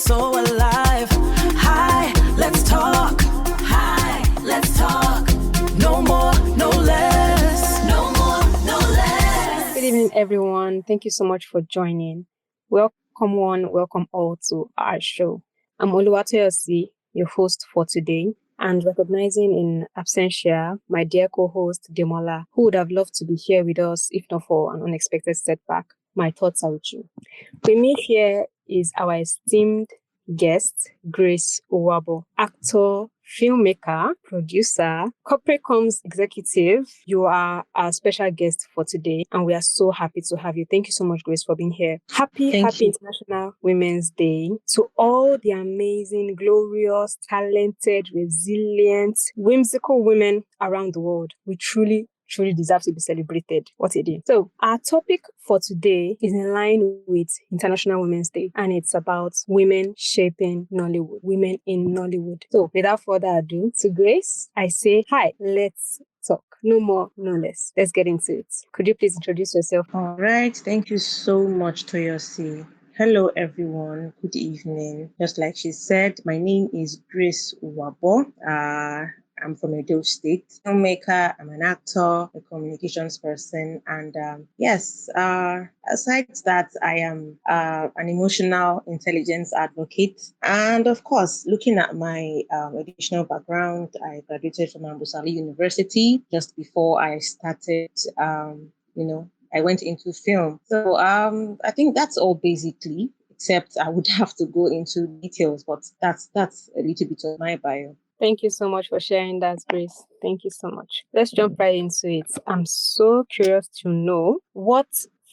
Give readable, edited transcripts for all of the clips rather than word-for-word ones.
so alive. Hi, let's talk. Hi, let's talk. No more, no less. No more, no less. Good evening, everyone. Thank you so much for joining. Welcome one, welcome all to our show. I'm Oluwatoyosi, your host for today, and recognizing in absentia my dear co-host Demola, who would have loved to be here with us if not for an unexpected setback. My thoughts are with you. With me here is our esteemed guest, Grace Uwabor, actor, filmmaker, producer, corporate comms executive. You are our special guest for today, and we are so happy to have you. Thank you so much, Grace, for being here. Happy International Women's Day to all the amazing, glorious, talented, resilient, whimsical women around the world. We truly deserve to be celebrated. What a day. So our topic for today is in line with International Women's Day, and it's about women shaping Nollywood, women in Nollywood. So without further ado, to Grace, I say, hi, let's talk. No more, no less. Let's get into it. Could you please introduce yourself? All right. Thank you so much, Toyosi. Hello, everyone. Good evening. Just like she said, my name is Grace Uwabor. I'm from Edo State, filmmaker. I'm an actor, a communications person, and yes. Aside that, I am an emotional intelligence advocate, and of course, looking at my educational background, I graduated from Ambosali University just before I started. I went into film. So I think that's all basically, except I would have to go into details, but that's a little bit of my bio. Thank you so much for sharing that, Grace. Thank you so much. Let's jump right into it. I'm so curious to know what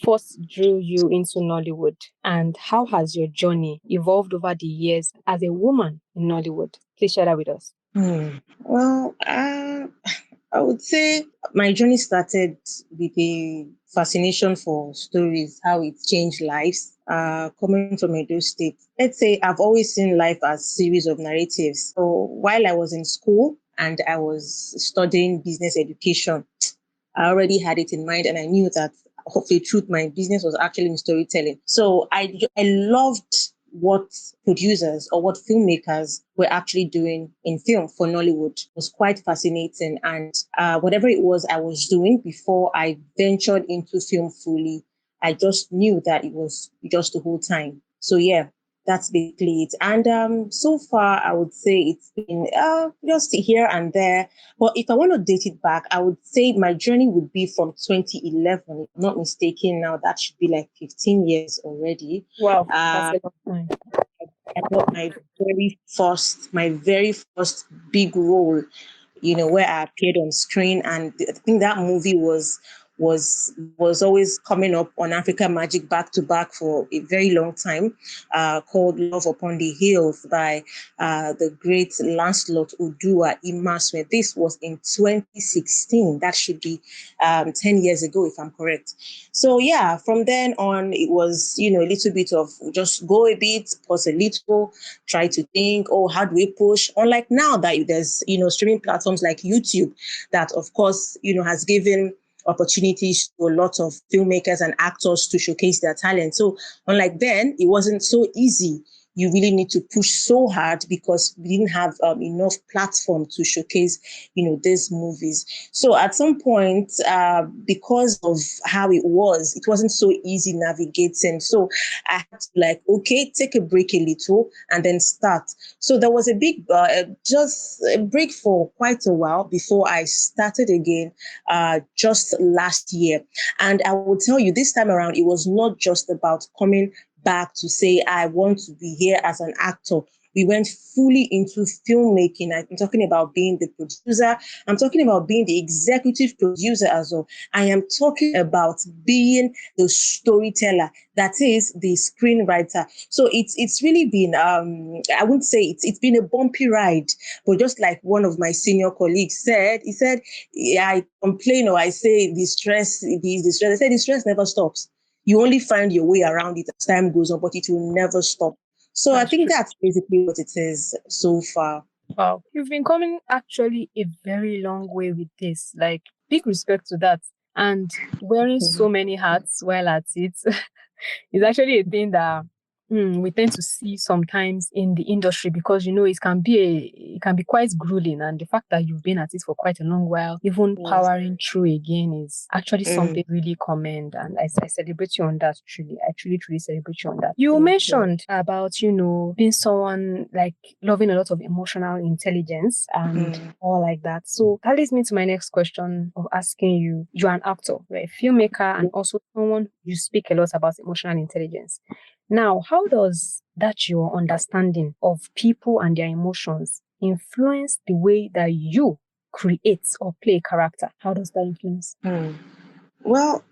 first drew you into Nollywood and how has your journey evolved over the years as a woman in Nollywood? Please share that with us. Well, I would say my journey started with a fascination for stories, how it changed lives. Coming from Edo State, let's say I've always seen life as a series of narratives. So while I was in school and I was studying business education, I already had it in mind, and I knew that of a truth, my business was actually in storytelling. So I loved what producers or what filmmakers were actually doing in film for Nollywood. It was quite fascinating. And whatever it was I was doing before I ventured into film fully, I just knew that it was just the whole time. So yeah, that's basically it. And so far, I would say it's been just here and there. But if I want to date it back, I would say my journey would be from 2011. If I'm not mistaken, now that should be like 15 years already. Wow, that's a long time. I got my very first big role, where I appeared on screen, and I think that movie was always coming up on Africa Magic back to back for a very long time, called Love Upon the Hill by the great Lancelot Udua Imaswe. This was in 2016. That should be 10 years ago, if I'm correct. So yeah, from then on, it was, a little bit of just go a bit, pause a little, try to think, oh, how do we push? Unlike now that there's, streaming platforms like YouTube that, of course, has given opportunities to a lot of filmmakers and actors to showcase their talent. So unlike then, it wasn't so easy. You really need to push so hard because we didn't have enough platform to showcase, these movies. So at some point, because of how it wasn't so easy navigating. So I had to okay, take a break a little and then start. So there was a big, just a break for quite a while before I started again, just last year. And I will tell you, this time around, it was not just about coming back to say, I want to be here as an actor. We went fully into filmmaking. I'm talking about being the producer. I'm talking about being the executive producer as well. I am talking about being the storyteller, that is the screenwriter. So it's really been, I wouldn't say it's been a bumpy ride, but just like one of my senior colleagues said, he said, I complain or I say the stress. I said, the stress never stops. You only find your way around it as time goes on, but it will never stop. So I think that's basically what it is so far. Wow. You've been coming actually a very long way with this. Like, big respect to that. And wearing so many hats while at it is actually a thing that we tend to see sometimes in the industry, because it can be quite grueling, and the fact that you've been at it for quite a long while, even Yes. powering through again, is actually something really commend, and I celebrate you on that. Truly, I truly celebrate you on that. You Thank you. mentioned about being someone like loving a lot of emotional intelligence and all like that. So that leads me to my next question of asking you. You're an actor, you're a filmmaker, and also someone you speak a lot about emotional intelligence. Now, how does that your understanding of people and their emotions influence the way that you create or play a character? How does that influence? Well,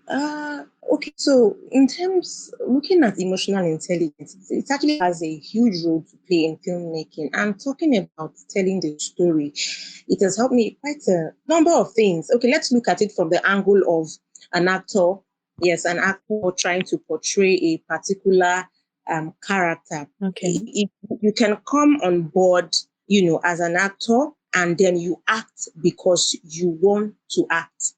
okay, so in terms looking at emotional intelligence, it actually has a huge role to play in filmmaking. And talking about telling the story, it has helped me quite a number of things. Okay, let's look at it from the angle of an actor. Yes, an actor trying to portray a particular character. Okay. You can come on board, as an actor, and then you act because you want to act.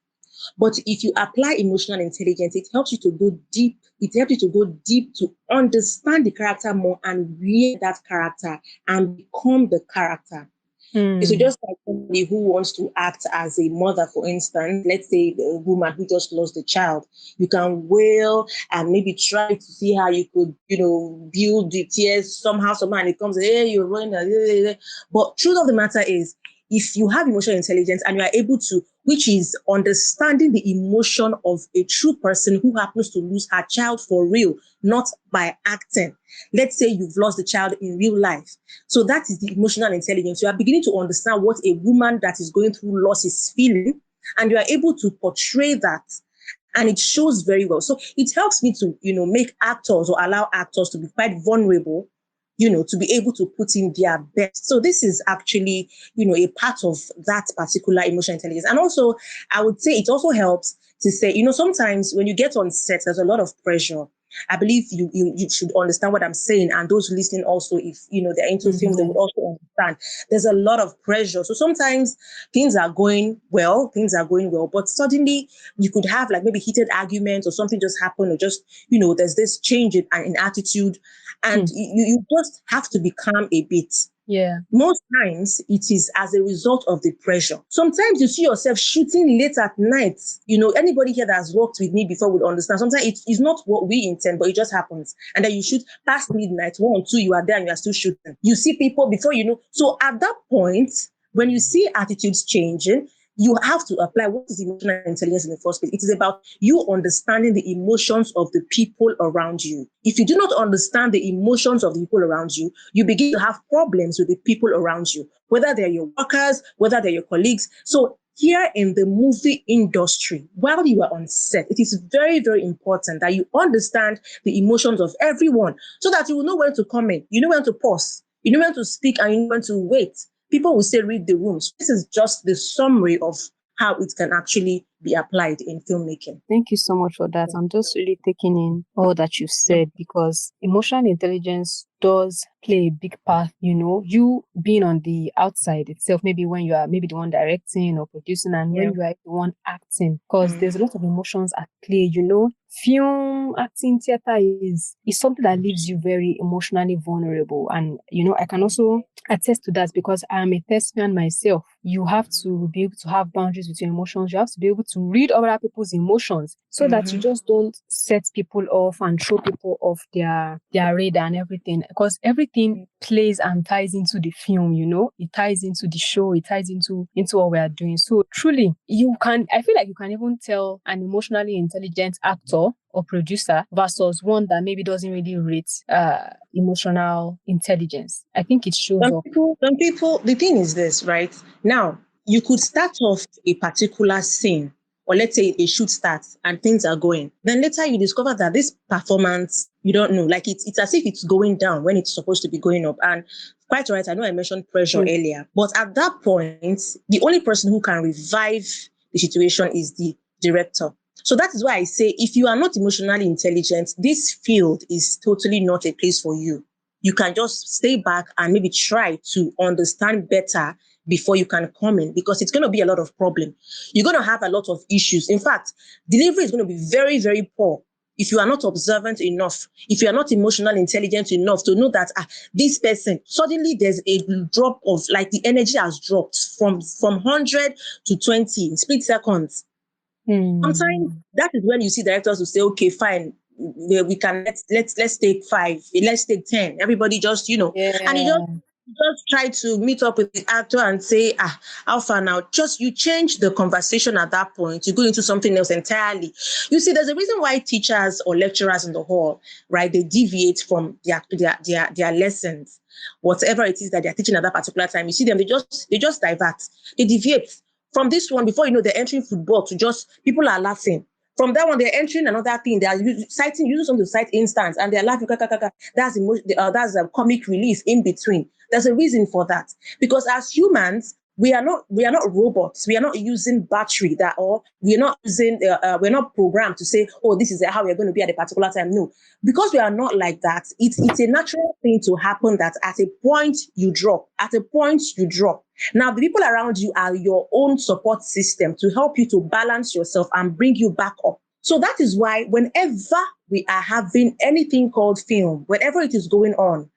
But if you apply emotional intelligence, it helps you to go deep. It helps you to go deep to understand the character more and read that character and become the character. So just like somebody who wants to act as a mother, for instance, let's say a woman who just lost a child, you can wail and maybe try to see how you could, build the tears somehow, and it comes, hey, you're running. But truth of the matter is, if you have emotional intelligence and you are able to, which is understanding the emotion of a true person who happens to lose her child for real, not by acting. Let's say you've lost the child in real life. So that is the emotional intelligence. You are beginning to understand what a woman that is going through loss is feeling, and you are able to portray that. And it shows very well. So it helps me to, make actors or allow actors to be quite vulnerable, to be able to put in their best. So this is actually, a part of that particular emotional intelligence. And also, I would say it also helps to say, sometimes when you get on set, there's a lot of pressure. I believe you should understand what I'm saying. And those listening also, if, they're into films, they would also understand. There's a lot of pressure. So sometimes things are going well, but suddenly you could have like maybe heated arguments or something just happened, or just, there's this change in attitude, and you just have to be calm a bit. Yeah. Most times it is as a result of the pressure. Sometimes you see yourself shooting late at night. Anybody here that has worked with me before would understand. Sometimes it's not what we intend, but it just happens. And then you shoot past midnight, 1 or 2, you are there and you are still shooting. You see people before you know. So at that point, when you see attitudes changing, you have to apply what is emotional intelligence in the first place. It is about you understanding the emotions of the people around you. If you do not understand the emotions of the people around you, you begin to have problems with the people around you, whether they're your workers, whether they're your colleagues. So here in the movie industry, while you are on set, it is very, very important that you understand the emotions of everyone so that you will know when to comment, you know when to pause, you know when to speak, and you know when to wait. People will say read the room. So this is just the summary of how it can actually be applied in filmmaking. Thank you so much for that. I'm just really taking in all that you said, because emotional intelligence does play a big part, you being on the outside itself, maybe when you are maybe the one directing or producing, and when you are the one acting, because there's a lot of emotions at play, Film, acting, theater is something that leaves you very emotionally vulnerable. And, I can also attest to that, because I am a thespian myself. You have to be able to have boundaries with your emotions. You have to be able to read other people's emotions so that you just don't set people off and throw people off their radar and everything. Because everything plays and ties into the film, it ties into the show, it ties into what we are doing. So truly, I feel like you can even tell an emotionally intelligent actor or producer versus one that maybe doesn't really rate emotional intelligence. I think it shows up. Some people, the thing is this, right? Now, you could start off a particular scene, or let's say a shoot starts and things are going. Then later you discover that this performance, you don't know, like it's as if it's going down when it's supposed to be going up. And quite right, I know I mentioned pressure earlier, but at that point, the only person who can revive the situation is the director. So that is why I say, if you are not emotionally intelligent, this field is totally not a place for you. You can just stay back and maybe try to understand better before you can come in, because it's going to be a lot of problem. You're going to have a lot of issues. In fact, delivery is going to be very, very poor. if you are not observant enough, if you are not emotional intelligent enough to know that this person, suddenly there's a drop of, like, the energy has dropped from 100 to 20 in split seconds. Sometimes that is when you see directors who say, okay, fine, we can, let's take 5, let's take 10. Everybody just, and you just try to meet up with the actor and say, how far now? Just, you change the conversation at that point. You go into something else entirely. You see, there's a reason why teachers or lecturers in the hall, right, they deviate from their lessons, whatever it is that they're teaching at that particular time. You see them, they just divert, they deviate. From this one, before you know, they're entering football to just, people are laughing. From that one, they're entering another thing. They are using something to cite instance, and they're laughing. That's that's a comic relief in between. There's a reason for that, because as humans, we are not robots. We are not using battery or we're not using we're not programmed to say, oh, this is how we're going to be at a particular time. No, because we are not like that. It's a natural thing to happen that at a point you drop. Now, the people around you are your own support system to help you to balance yourself and bring you back up. So that is why whenever we are having anything called film, whenever it is going on,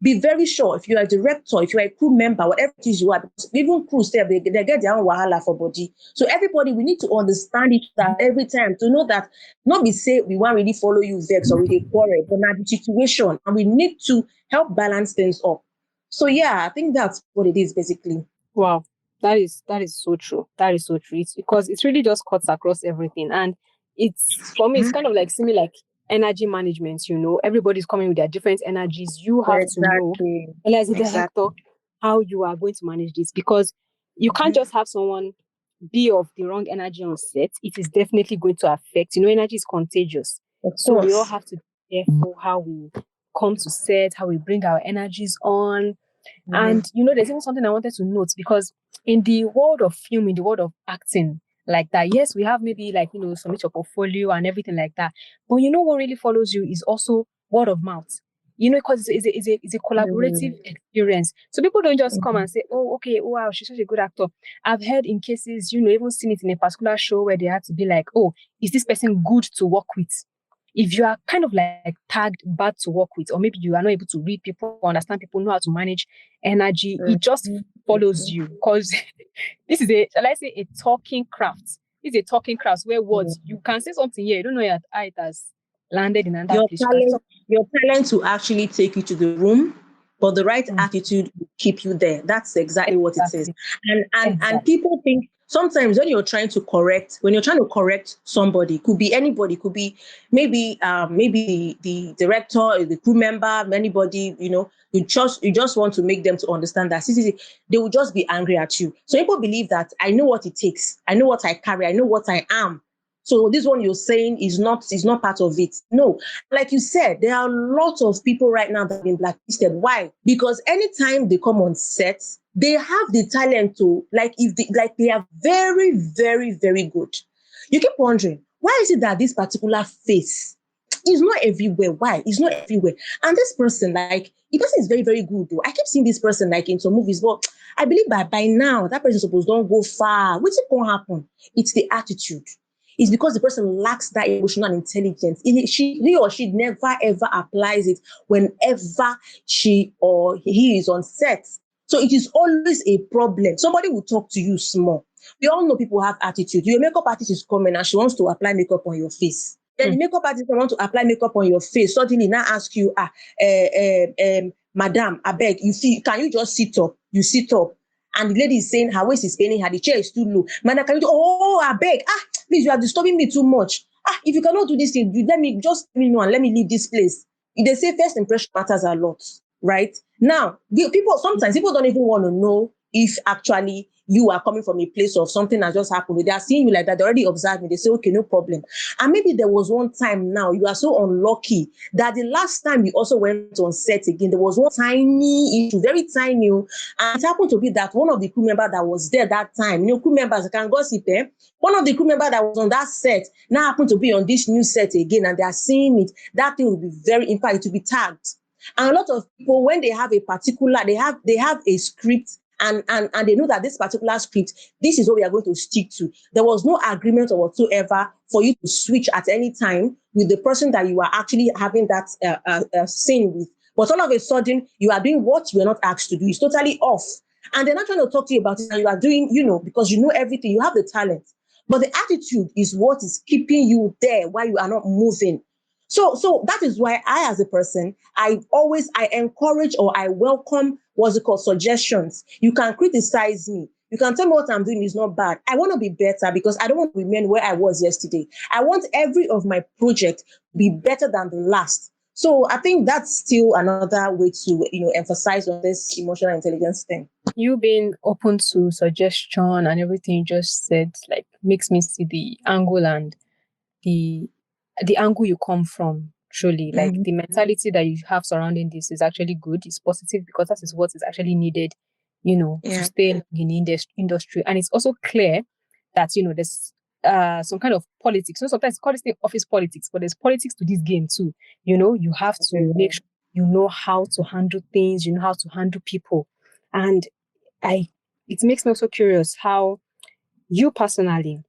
be very sure, if you are a director, if you are a crew member, whatever it is you are, because even crews, they get their own wahala for body. So everybody, we need to understand each other every time to know that, not be say we won't really follow you vex or we quarrel, but now the situation, and we need to help balance things up. So yeah, I think that's what it is basically. Wow, that is so true. That is so true. It's because it really just cuts across everything, and it's, for me, it's kind of like similar, like energy management. Everybody's coming with their different energies. You have to know, as a director, how you are going to manage this, because you can't just have someone be of the wrong energy on set. It is definitely going to affect. Energy is contagious, so we all have to be careful how we come to set, how we bring our energies on. And there's even something I wanted to note, because in the world of film, in the world of acting, like that, yes, we have maybe like, submit your portfolio and everything like that. But what really follows you is also word of mouth. Because it's a collaborative experience. So people don't just come and say, oh, okay, oh, wow, she's such a good actor. I've heard in cases, even seen it in a particular show where they had to be like, oh, is this person good to work with? If you are kind of like tagged bad to work with, or maybe you are not able to read people, understand people, know how to manage energy, it just follows you. Because this is shall I say, a talking craft. It's a talking craft where words, you can say something here, you don't know how it has landed in another place. Your talent to actually take you to the room, but the right attitude will keep you there. That's exactly what it is. And people think, sometimes when you're trying to correct somebody, could be anybody, could be maybe the director, the crew member, anybody, you just want to make them to understand that they will just be angry at you. So people believe that I know what it takes, I know what I carry, I know what I am. So this one you're saying is not part of it. No, like you said, there are lots of people right now that have been blacklisted. Why? Because anytime they come on set, they have the talent to, they are very, very, very good. You keep wondering, why is it that this particular face is not everywhere? Why? It's not everywhere. And this person, the person is very, very good though. I keep seeing this person in some movies, but I believe by now that person is supposed to don't go far. What's it going to happen? It's the attitude. It's because the person lacks that emotional intelligence. He or she never ever applies it whenever she or he is on set. So it is always a problem. Somebody will talk to you small. We all know people have attitude. Your makeup artist is coming and she wants to apply makeup on your face. Then the makeup artist wants to apply makeup on your face. Suddenly now ask you, madam, I beg, can you just sit up? You sit up. And the lady is saying her waist is paining her, the chair is too low. Madam, can you I beg, please, you are disturbing me too much. If you cannot do this thing, let me know and let me leave this place. They say first impression matters a lot, right? Now, sometimes people don't even want to know if actually you are coming from a place of something that just happened. They are seeing you like that. They already observed me. They say, okay, no problem. And maybe there was one time now, you are so unlucky that the last time you also went on set again, there was one tiny issue, very tiny. And it happened to be that one of the crew members that was there that time, crew members can gossip, one of the crew members that was on that set now happened to be on this new set again, and they are seeing it. That thing will be in fact, it will be tagged. And a lot of people, when they have a particular, they have a script, and they know that this particular script, this is what we are going to stick to. There was no agreement or whatsoever for you to switch at any time with the person that you are actually having that scene with. But all of a sudden, you are doing what you were not asked to do. It's totally off. And they're not trying to talk to you about it. And you are doing, because you know everything. You have the talent. But the attitude is what is keeping you there while you are not moving. So that is why I, as a person, I encourage or I welcome what's it called suggestions. You can criticize me. You can tell me what I'm doing is not bad. I want to be better because I don't want to remain where I was yesterday. I want every of my project to be better than the last. So I think that's still another way to, emphasize on this emotional intelligence thing. You being open to suggestion and everything you just said, like, makes me see the angle and the angle you come from. Truly, like, the mentality that you have surrounding this is actually good. It's positive because that is what is actually needed, to stay in the industry. And it's also clear that there's some kind of politics. So sometimes call this thing office politics, but there's politics to this game too. You have to make sure you know how to handle things, you know how to handle people. And it makes me also curious how you personally,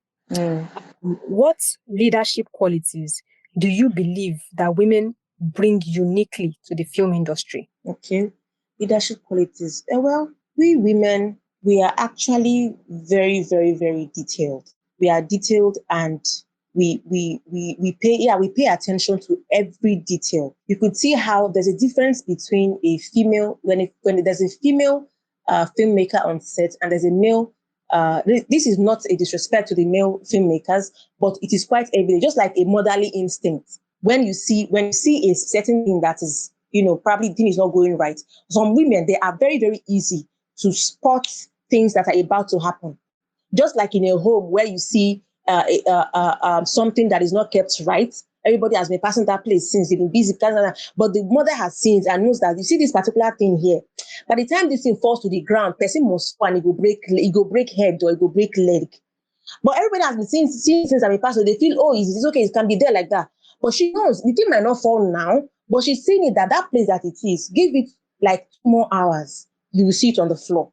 what leadership qualities do you believe that women bring uniquely to the film industry? Okay, leadership qualities. Well, we women, we are actually very, very, very detailed. We are detailed, and we pay attention to every detail. You could see how there's a difference between a female when there's a female filmmaker on set and there's a male. This is not a disrespect to the male filmmakers, but it is quite evident, just like a motherly instinct. When you see a certain thing that is, probably the thing is not going right. Some women, they are very, very easy to spot things that are about to happen. Just like in a home where you see something that is not kept right. Everybody has been passing that place since they've been busy, but the mother has seen and knows that you see this particular thing here. By the time this thing falls to the ground, person must fall and it go break head or it go break leg. But everybody has been seeing since I've been passed, so they feel, oh, it's okay, it can be there like that. But she knows the thing might not fall now, but she's seeing it that place that it is. Give it like 2 more hours, you will see it on the floor.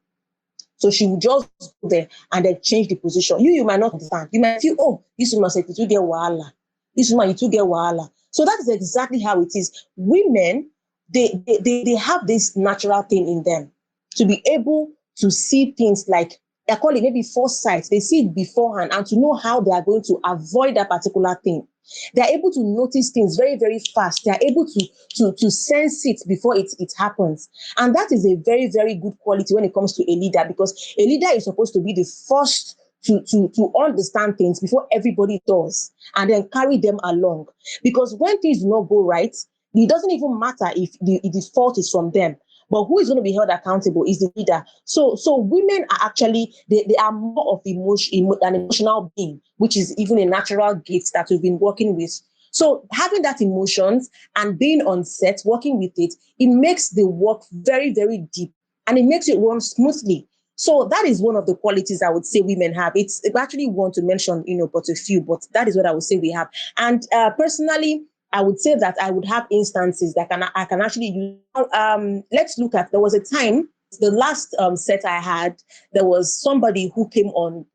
So she will just go there and then change the position. You might not understand. You might feel, oh, this woman said it will get wahala. This woman, it will get wahala. So that is exactly how it is. Women, they have this natural thing in them to be able to see things like, I call it maybe foresight. They see it beforehand and to know how they are going to avoid that particular thing. They are able to notice things very, very fast. They are able to sense it before it happens. And that is a very, very good quality when it comes to a leader, because a leader is supposed to be the first to understand things before everybody does and then carry them along. Because when things do not go right, it doesn't even matter if the fault is from them. But who is going to be held accountable is the leader. So women are actually, they are more of an emotional being, which is even a natural gift that we've been working with. So having that emotions and being on set, working with it, it makes the work very, very deep and it makes it run smoothly. So that is one of the qualities I would say women have. It's actually want to mention, but a few, but that is what I would say we have. And personally, I would say that I would have instances that I can actually use. Let's look at, there was a time, the last set I had, there was somebody who came on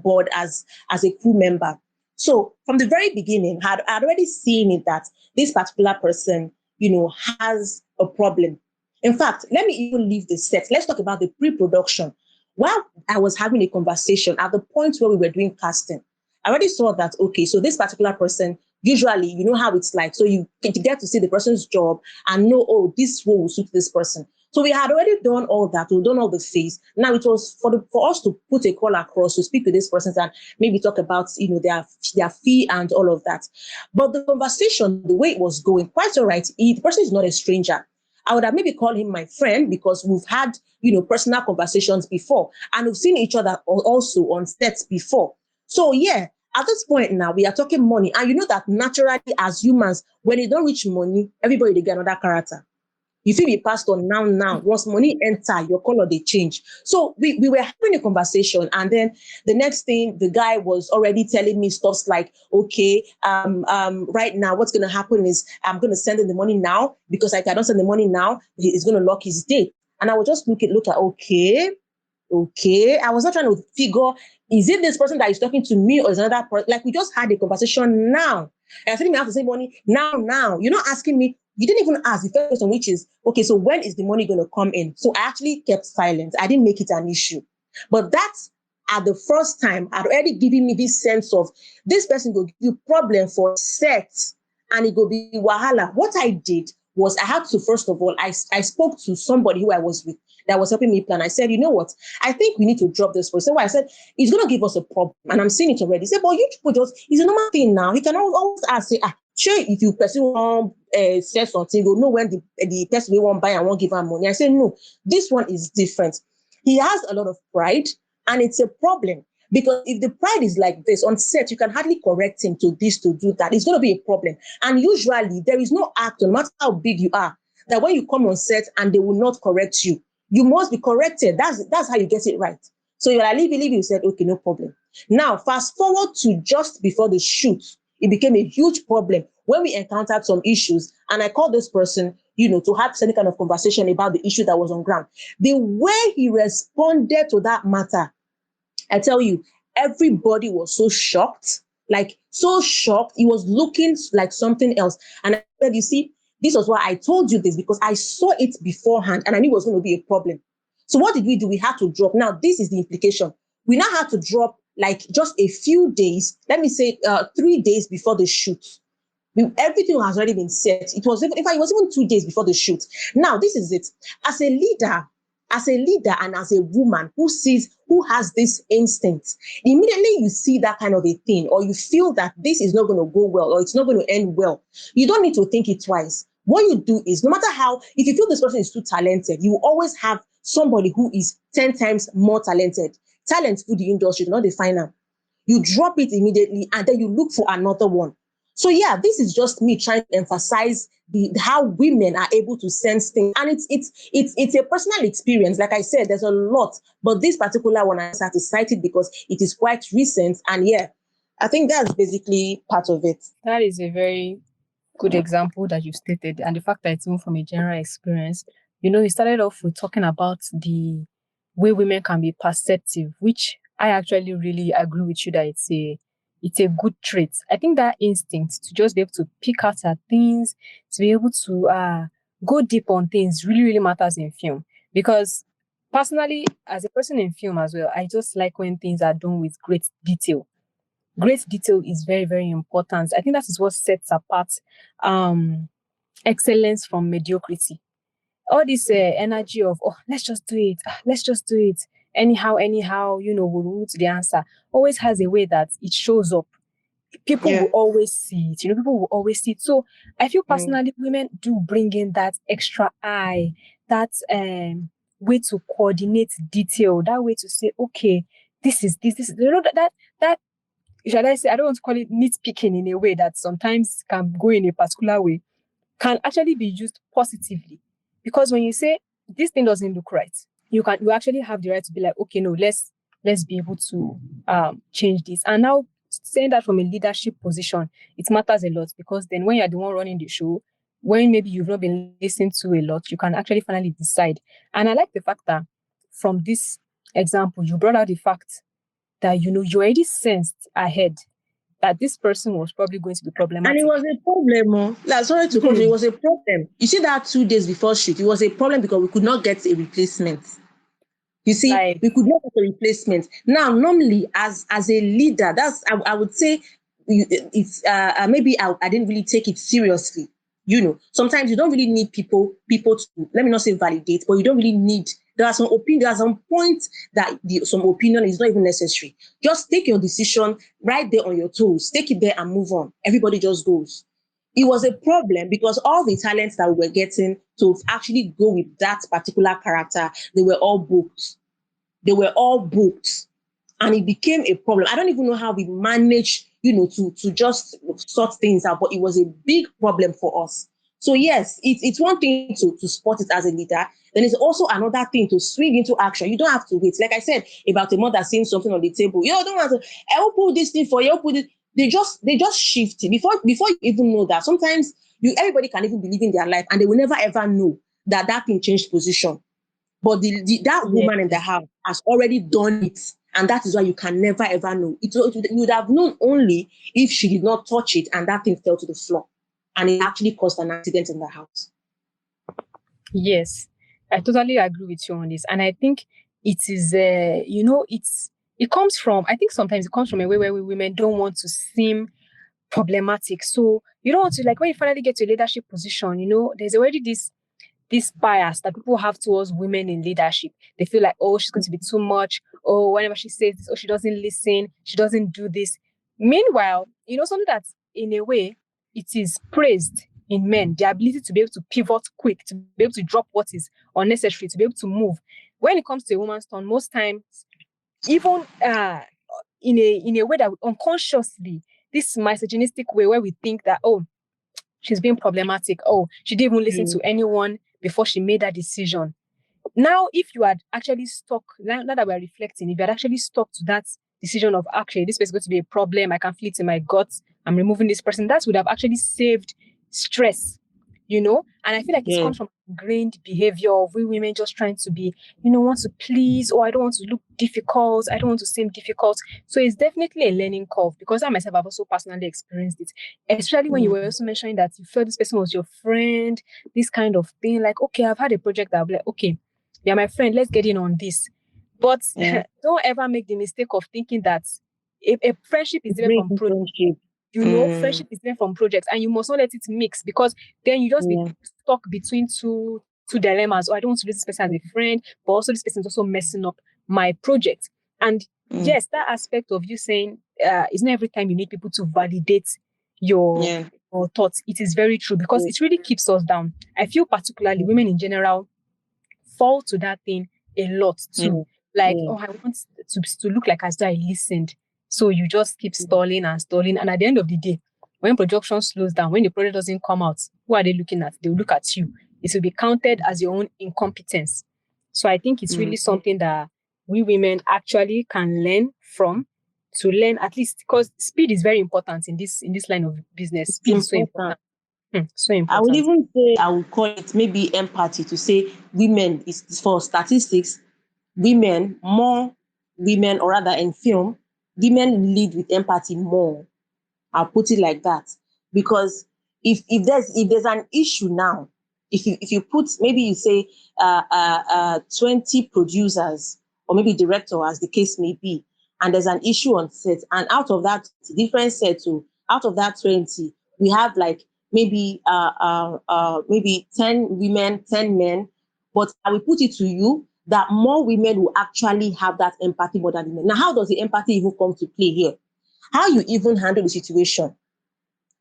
board as a crew member. So from the very beginning, I'd already seen it that this particular person, has a problem. In fact, let me even leave the set. Let's talk about the pre-production. While I was having a conversation at the point where we were doing casting, I already saw that, okay, so this particular person, usually, you know how it's like. So you get to see the person's job and know, oh, this role will suit this person. So we had already done all that. We've done all the phase. Now it was for us to put a call across to speak to this person and maybe talk about, their fee and all of that. But the conversation, the way it was going, quite all right. The person is not a stranger. I would have maybe called him my friend because we've had, personal conversations before and we've seen each other also on sets before. So yeah, at this point now, we are talking money. And you know that naturally as humans, when you don't reach money, everybody, they get another character. You feel be passed on now. Once money enter, your color, they change. So we were having a conversation. And then the next thing, the guy was already telling me stuff like, okay, right now, what's going to happen is I'm going to send him the money now, because if I don't send the money now, he's going to lock his date. And I would just look at, okay. I was not trying to figure, is it this person that is talking to me or is another person? Like, we just had a conversation now. And I said, me have to send money now. You're not asking me. You didn't even ask the first question, which is, okay, so when is the money going to come in? So I actually kept silent. I didn't make it an issue. But that's at the first time, I'd already given me this sense of this person will give you problem for sex and it will be wahala. What I did was I had to, first of all, I spoke to somebody who I was with that was helping me plan. I said, you know what? I think we need to drop this person. So I said, it's going to give us a problem. And I'm seeing it already. He said, but you people just, it's a normal thing now. He can always ask, say, sure, if you person say something, you'll know when the person we won't buy and won't give her money. I said, no, this one is different. He has a lot of pride and it's a problem. Because if the pride is like this on set, you can hardly correct him to this, to do that. It's going to be a problem. And usually there is no actor, no matter how big you are, that when you come on set and they will not correct you, you must be corrected. That's how you get it right. So you're like, leave, you said, okay, no problem. Now, fast forward to just before the shoot, it became a huge problem when we encountered some issues. And I called this person, to have any kind of conversation about the issue that was on ground. The way he responded to that matter, I tell you, everybody was so shocked, like so shocked. He was looking like something else. And I said, you see, this was why I told you this, because I saw it beforehand and I knew it was going to be a problem. So what did we do? We had to drop. Now, this is the implication. We now had to drop like just a few days, let me say 3 days before the shoot. Everything has already been set. It was even 2 days before the shoot. Now, this is it. As a leader and as a woman who has this instinct, immediately you see that kind of a thing, or you feel that this is not going to go well, or it's not going to end well, you don't need to think it twice. What you do is, no matter how, if you feel this person is too talented, you will always have somebody who is 10 times more talented. Talent for the industry, not the final. You drop it immediately and then you look for another one. So yeah, this is just me trying to emphasize how women are able to sense things. And it's a personal experience. Like I said, there's a lot, but this particular one, I had to cite it because it is quite recent. And yeah, I think that's basically part of it. That is a very good example that you stated. And the fact that it's even from a general experience, you started off with talking about the way women can be perceptive, which I actually really agree with you that it's a good trait. I think that instinct to just be able to pick out at things, to be able to go deep on things really, really matters in film. Because personally, as a person in film as well, I just like when things are done with great detail. Great detail is very, very important. I think that is what sets apart excellence from mediocrity. All this energy of, let's just do it. Anyhow, we'll root the answer. Always has a way that it shows up. People will always see it. People will always see it. So I feel personally, women do bring in that extra eye, that way to coordinate detail, that way to say, okay, this is this. That shall I say, I don't want to call it nitpicking in a way that sometimes can go in a particular way, can actually be used positively. Because when you say this thing doesn't look right, you actually have the right to be like, okay, no, let's be able to change this. And now saying that from a leadership position, it matters a lot, because then when you're the one running the show, when maybe you've not been listened to a lot, you can actually finally decide. And I like the fact that from this example, you brought out the fact that, you already sensed ahead that this person was probably going to be problematic. And it was a problem. Sorry to cut you, it was a problem. You see that 2 days before shoot, it was a problem because we could not get a replacement. You see, we could not get a replacement. Now, normally, as a leader, I would say it's maybe I didn't really take it seriously. Sometimes you don't really need people to, let me not say validate, but you don't really need. There are some points that some opinion is not even necessary. Just take your decision right there on your toes. Take it there and move on. Everybody just goes. It was a problem because all the talents that we were getting to actually go with that particular character, they were all booked. And it became a problem. I don't even know how we managed, to just sort things out, but it was a big problem for us. So yes, it's one thing to spot it as a leader. Then it's also another thing to swing into action. You don't have to wait. Like I said about a mother seeing something on the table. Don't want to. I will put this thing for you. Put it. They just shift it before you even know that. Sometimes everybody can even be living their life and they will never ever know that thing changed position. But that Yeah. woman in the house has already done it. And that is why you can never ever know. You would have known only if she did not touch it and that thing fell to the floor. And it actually caused an accident in the house. Yes, I totally agree with you on this. And I think it is, it comes from, I think sometimes it comes from a way where we women don't want to seem problematic. So you don't want to, like, when you finally get to a leadership position, there's already this bias that people have towards women in leadership. They feel like, oh, she's going to be too much. Oh, whenever she says this, oh, she doesn't listen. She doesn't do this. Meanwhile, something that in a way it is praised in men, the ability to be able to pivot quick, to be able to drop what is unnecessary, to be able to move. When it comes to a woman's turn, most times, even in a way that unconsciously, this misogynistic way where we think that, oh, she's being problematic. Oh, she didn't even listen to anyone before she made that decision. Now, if you had actually stuck, now that we're reflecting, if you had actually stuck to that decision of, actually, this person is going to be a problem, I can feel it in my guts, I'm removing this person, that would have actually saved stress, And I feel like it comes from ingrained behavior of we women just trying to be, want to please, or I don't want to look difficult, I don't want to seem difficult. So it's definitely a learning curve, because I myself have also personally experienced it, especially when you were also mentioning that you felt this person was your friend, this kind of thing, like, okay, I've had a project that I'll be like, okay, you're my friend, let's get in on this. But don't ever make the mistake of thinking that a friendship is different from project. Friendship is different from projects, and you must not let it mix, because then you just be stuck between two dilemmas. Oh, I don't want to lose this person as a friend, but also this person is also messing up my project. And yes, that aspect of you saying it's not every time you need people to validate your thoughts. It is very true, because it really keeps us down. I feel particularly women in general fall to that thing a lot too. Like, oh, I want to look like as though I listened. So you just keep stalling and stalling. And at the end of the day, when production slows down, when the project doesn't come out, who are they looking at? They'll look at you. It will be counted as your own incompetence. So I think it's really something that we women actually can learn from, to learn at least, because speed is very important in this line of business. Speed is so important. So important. I would even say, I would call it maybe empathy, to say women, is for statistics, women, more women, or rather in film, women lead with empathy more. I'll put it like that. Because if there's an issue now, if you put, maybe you say 20 producers, or maybe director, as the case may be, and there's an issue on set, and out of that different set, out of that 20, we have like maybe 10 women, 10 men, but I will put it to you that more women will actually have that empathy more than men. Now, how does the empathy even come to play here? How you even handle the situation.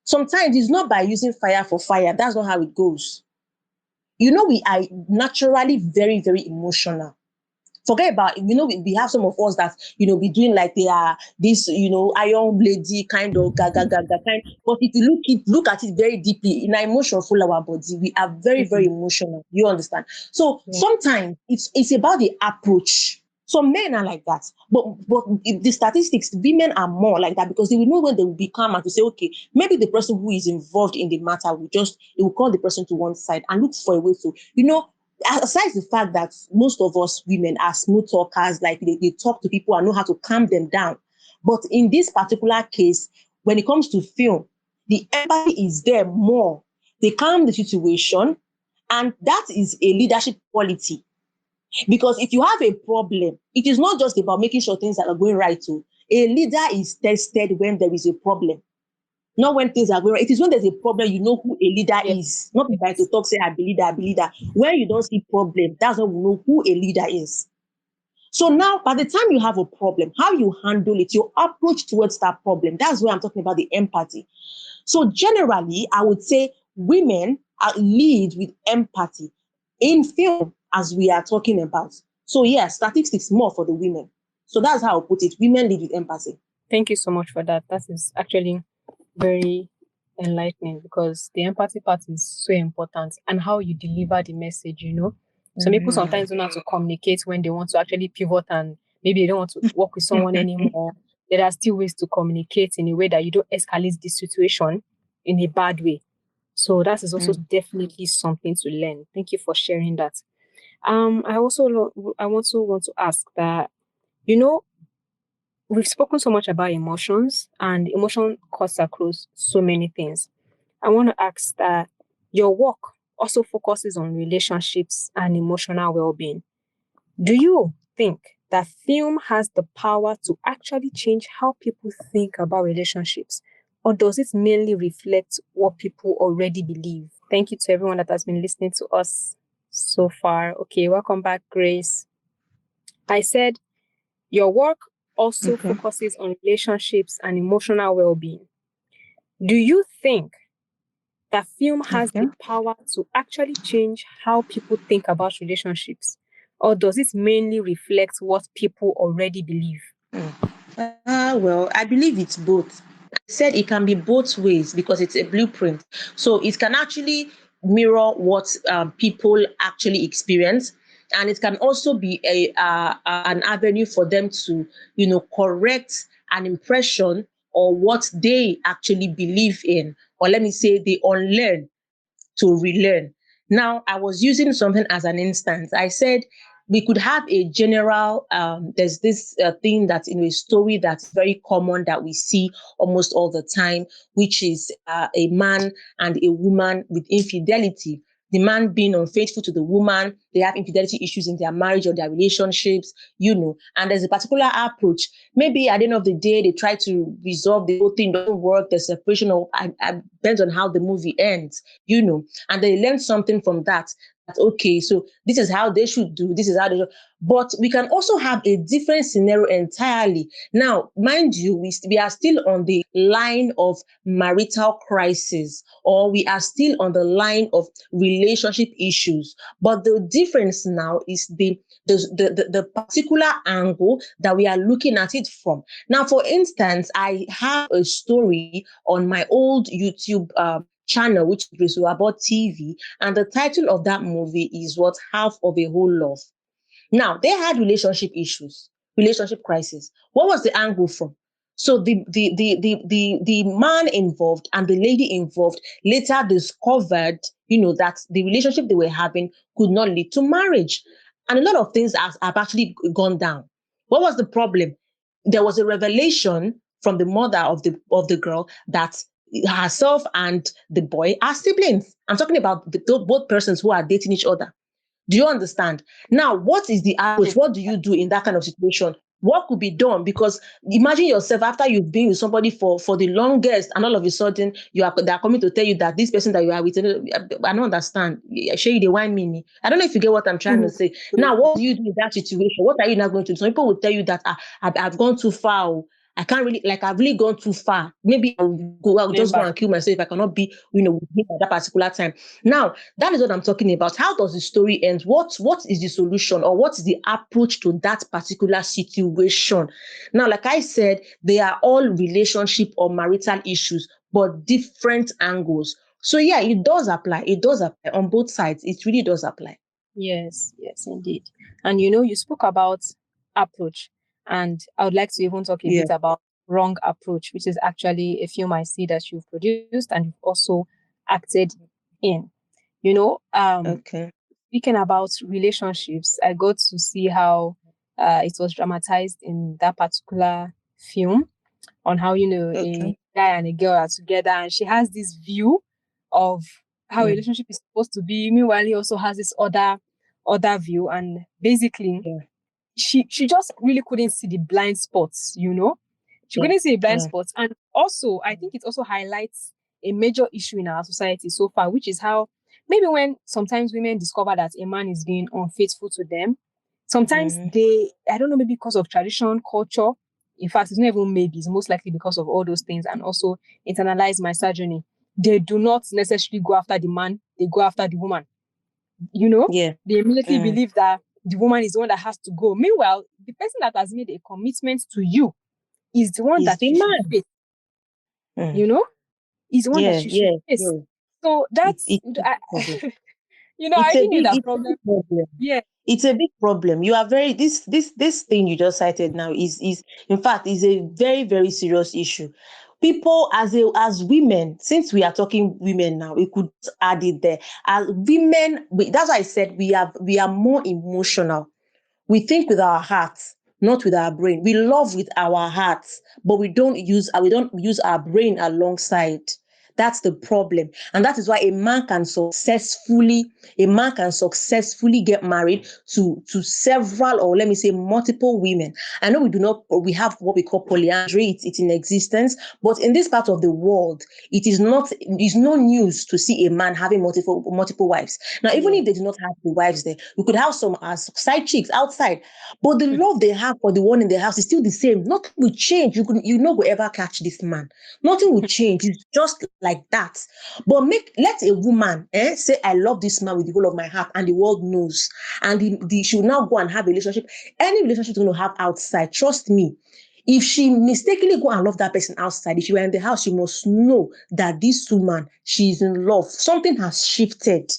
Sometimes it's not by using fire for fire. That's not how it goes. We are naturally very, very emotional. Forget about, we have some of us that, be doing like they are this, iron lady kind of gaga kind. But if you look at it very deeply, in our emotion full our body, we are very, very emotional. You understand? So sometimes it's about the approach. Some men are like that, but the statistics, women are more like that, because they will know when they will be calm and to say, okay, maybe the person who is involved in the matter will call the person to one side and look for a way to, aside the fact that most of us women are smooth talkers, like they talk to people and know how to calm them down. But in this particular case, when it comes to film, the empathy is there more. They calm the situation, and that is a leadership quality. Because if you have a problem, it is not just about making sure things are going right. A leader is tested when there is a problem. Not when things are going right. It is when there's a problem, you know who a leader is. Not by to talk, say, I be leader. When you don't see problem, that's when we know who a leader is. So now, by the time you have a problem, how you handle it, your approach towards that problem, that's where I'm talking about the empathy. So generally, I would say women lead with empathy in film, as we are talking about. So yeah, statistics more for the women. So that's how I put it. Women lead with empathy. Thank you so much for that. That is actually very enlightening, because the empathy part is so important, and how you deliver the message. Some people sometimes don't know how to communicate when they want to actually pivot, and maybe they don't want to work with someone anymore. There are still ways to communicate in a way that you don't escalate the situation in a bad way. So that is also definitely something to learn. Thank you for sharing that. I also want to ask that, you know, we've spoken so much about emotions, and emotion cuts across so many things. I want to ask that your work also focuses on relationships and emotional well-being. Do you think that film has the power to actually change how people think about relationships, or does it mainly reflect what people already believe? Thank you to everyone that has been listening to us so far. Okay, welcome back, Grace. I said your work also Okay. focuses on relationships and emotional well-being. Do you think that film has Okay. the power to actually change how people think about relationships? Or does it mainly reflect what people already believe? Well, I believe it's both. I said it can be both ways because it's a blueprint. So it can actually mirror what people actually experience, and it can also be an avenue for them to, correct an impression or what they actually believe in, or let me say, they unlearn to relearn. Now, I was using something as an instance. I said we could have a general, there's this thing that, a story that's very common that we see almost all the time, which is a man and a woman with infidelity. The man being unfaithful to the woman, they have infidelity issues in their marriage or their relationships, and there's a particular approach. Maybe at the end of the day, they try to resolve the whole thing, doesn't work, the separation, or depends on how the movie ends, and they learn something from that. That okay, so this is how they should do. This is how they do. But we can also have a different scenario entirely. Now, mind you, we are still on the line of marital crisis, or we are still on the line of relationship issues. But the difference now is the particular angle that we are looking at it from. Now, for instance, I have a story on my old YouTube channel, which is Grace Uwabor TV, and the title of that movie is "What Half of a Whole Love." Now, they had relationship issues, relationship crisis. What was the angle from? So the man involved and the lady involved later discovered, that the relationship they were having could not lead to marriage, and a lot of things have actually gone down. What was the problem? There was a revelation from the mother of the girl that herself and the boy are siblings. I'm talking about both persons who are dating each other. Do you understand? Now, what is the approach? What do you do in that kind of situation? What could be done? Because imagine yourself after you've been with somebody for the longest, and all of a sudden they're coming to tell you that this person that you are with, I don't understand. I show you the wine mini. I don't know if you get what I'm trying to say. Now, what do you do in that situation? What are you not going to do? Some people will tell you that I've gone too far. I can't really, like, I've really gone too far. Maybe I'll just go and kill myself if I cannot be, with him at that particular time. Now, that is what I'm talking about. How does the story end? What is the solution, or what is the approach to that particular situation? Now, like I said, they are all relationship or marital issues, but different angles. So yeah, it does apply. It does apply on both sides. It really does apply. Yes, yes, indeed. And you spoke about approach, and I would like to even talk a Yeah. bit about wrong approach, which is actually a film I see that you've produced and you've also acted in. You know, um, Okay. Speaking about relationships, I got to see how it was dramatized in that particular film, on how Okay. a guy and a girl are together, and she has this view of how a Mm. relationship is supposed to be. Meanwhile, he also has this other view, and basically, Yeah. she just really couldn't see the blind spots. She Yeah. couldn't see the blind Yeah. spots, and also I think it also highlights a major issue in our society so far, which is how maybe when sometimes women discover that a man is being unfaithful to them, sometimes Mm-hmm. I don't know, maybe because of tradition, culture. In fact, it's not even maybe, it's most likely because of all those things, and also internalized misogyny. They do not necessarily go after the man, they go after the woman. You know, Yeah. they immediately Mm. believe that the woman is the one that has to go. Meanwhile, the person that has made a commitment to you is the one Is that the you should man. face, Mm. you know, is the one that Yeah. you should Yeah. face. Yeah. So It's a big problem. I It's a already knew big, that it's a big problem. problem. Yeah. It's a big problem. You are very this thing you just cited now is in fact is a very, very serious issue. people as women, since we are talking women now, we could add it there. As women, that's why I said we are more emotional. We think with our hearts, not with our brain. We love with our hearts, but we don't use our brain alongside. That's the problem. And that is why a man can successfully get married to several, or let me say multiple women. I know we have what we call polyandry. It's in existence, but in this part of the world, it's no news to see a man having multiple wives. Now, even if they do not have the wives there, we could have some as side chicks outside, but the love they have for the one in the house is still the same. Nothing will change. You not will ever catch this man. Nothing will change. It's just like that. But let a woman say, I love this man with the whole of my heart, and the world knows. And she will now go and have a relationship. Any relationship you're going to have outside, trust me, if she mistakenly go and love that person outside, if you are in the house, you must know that this woman, she is in love. Something has shifted.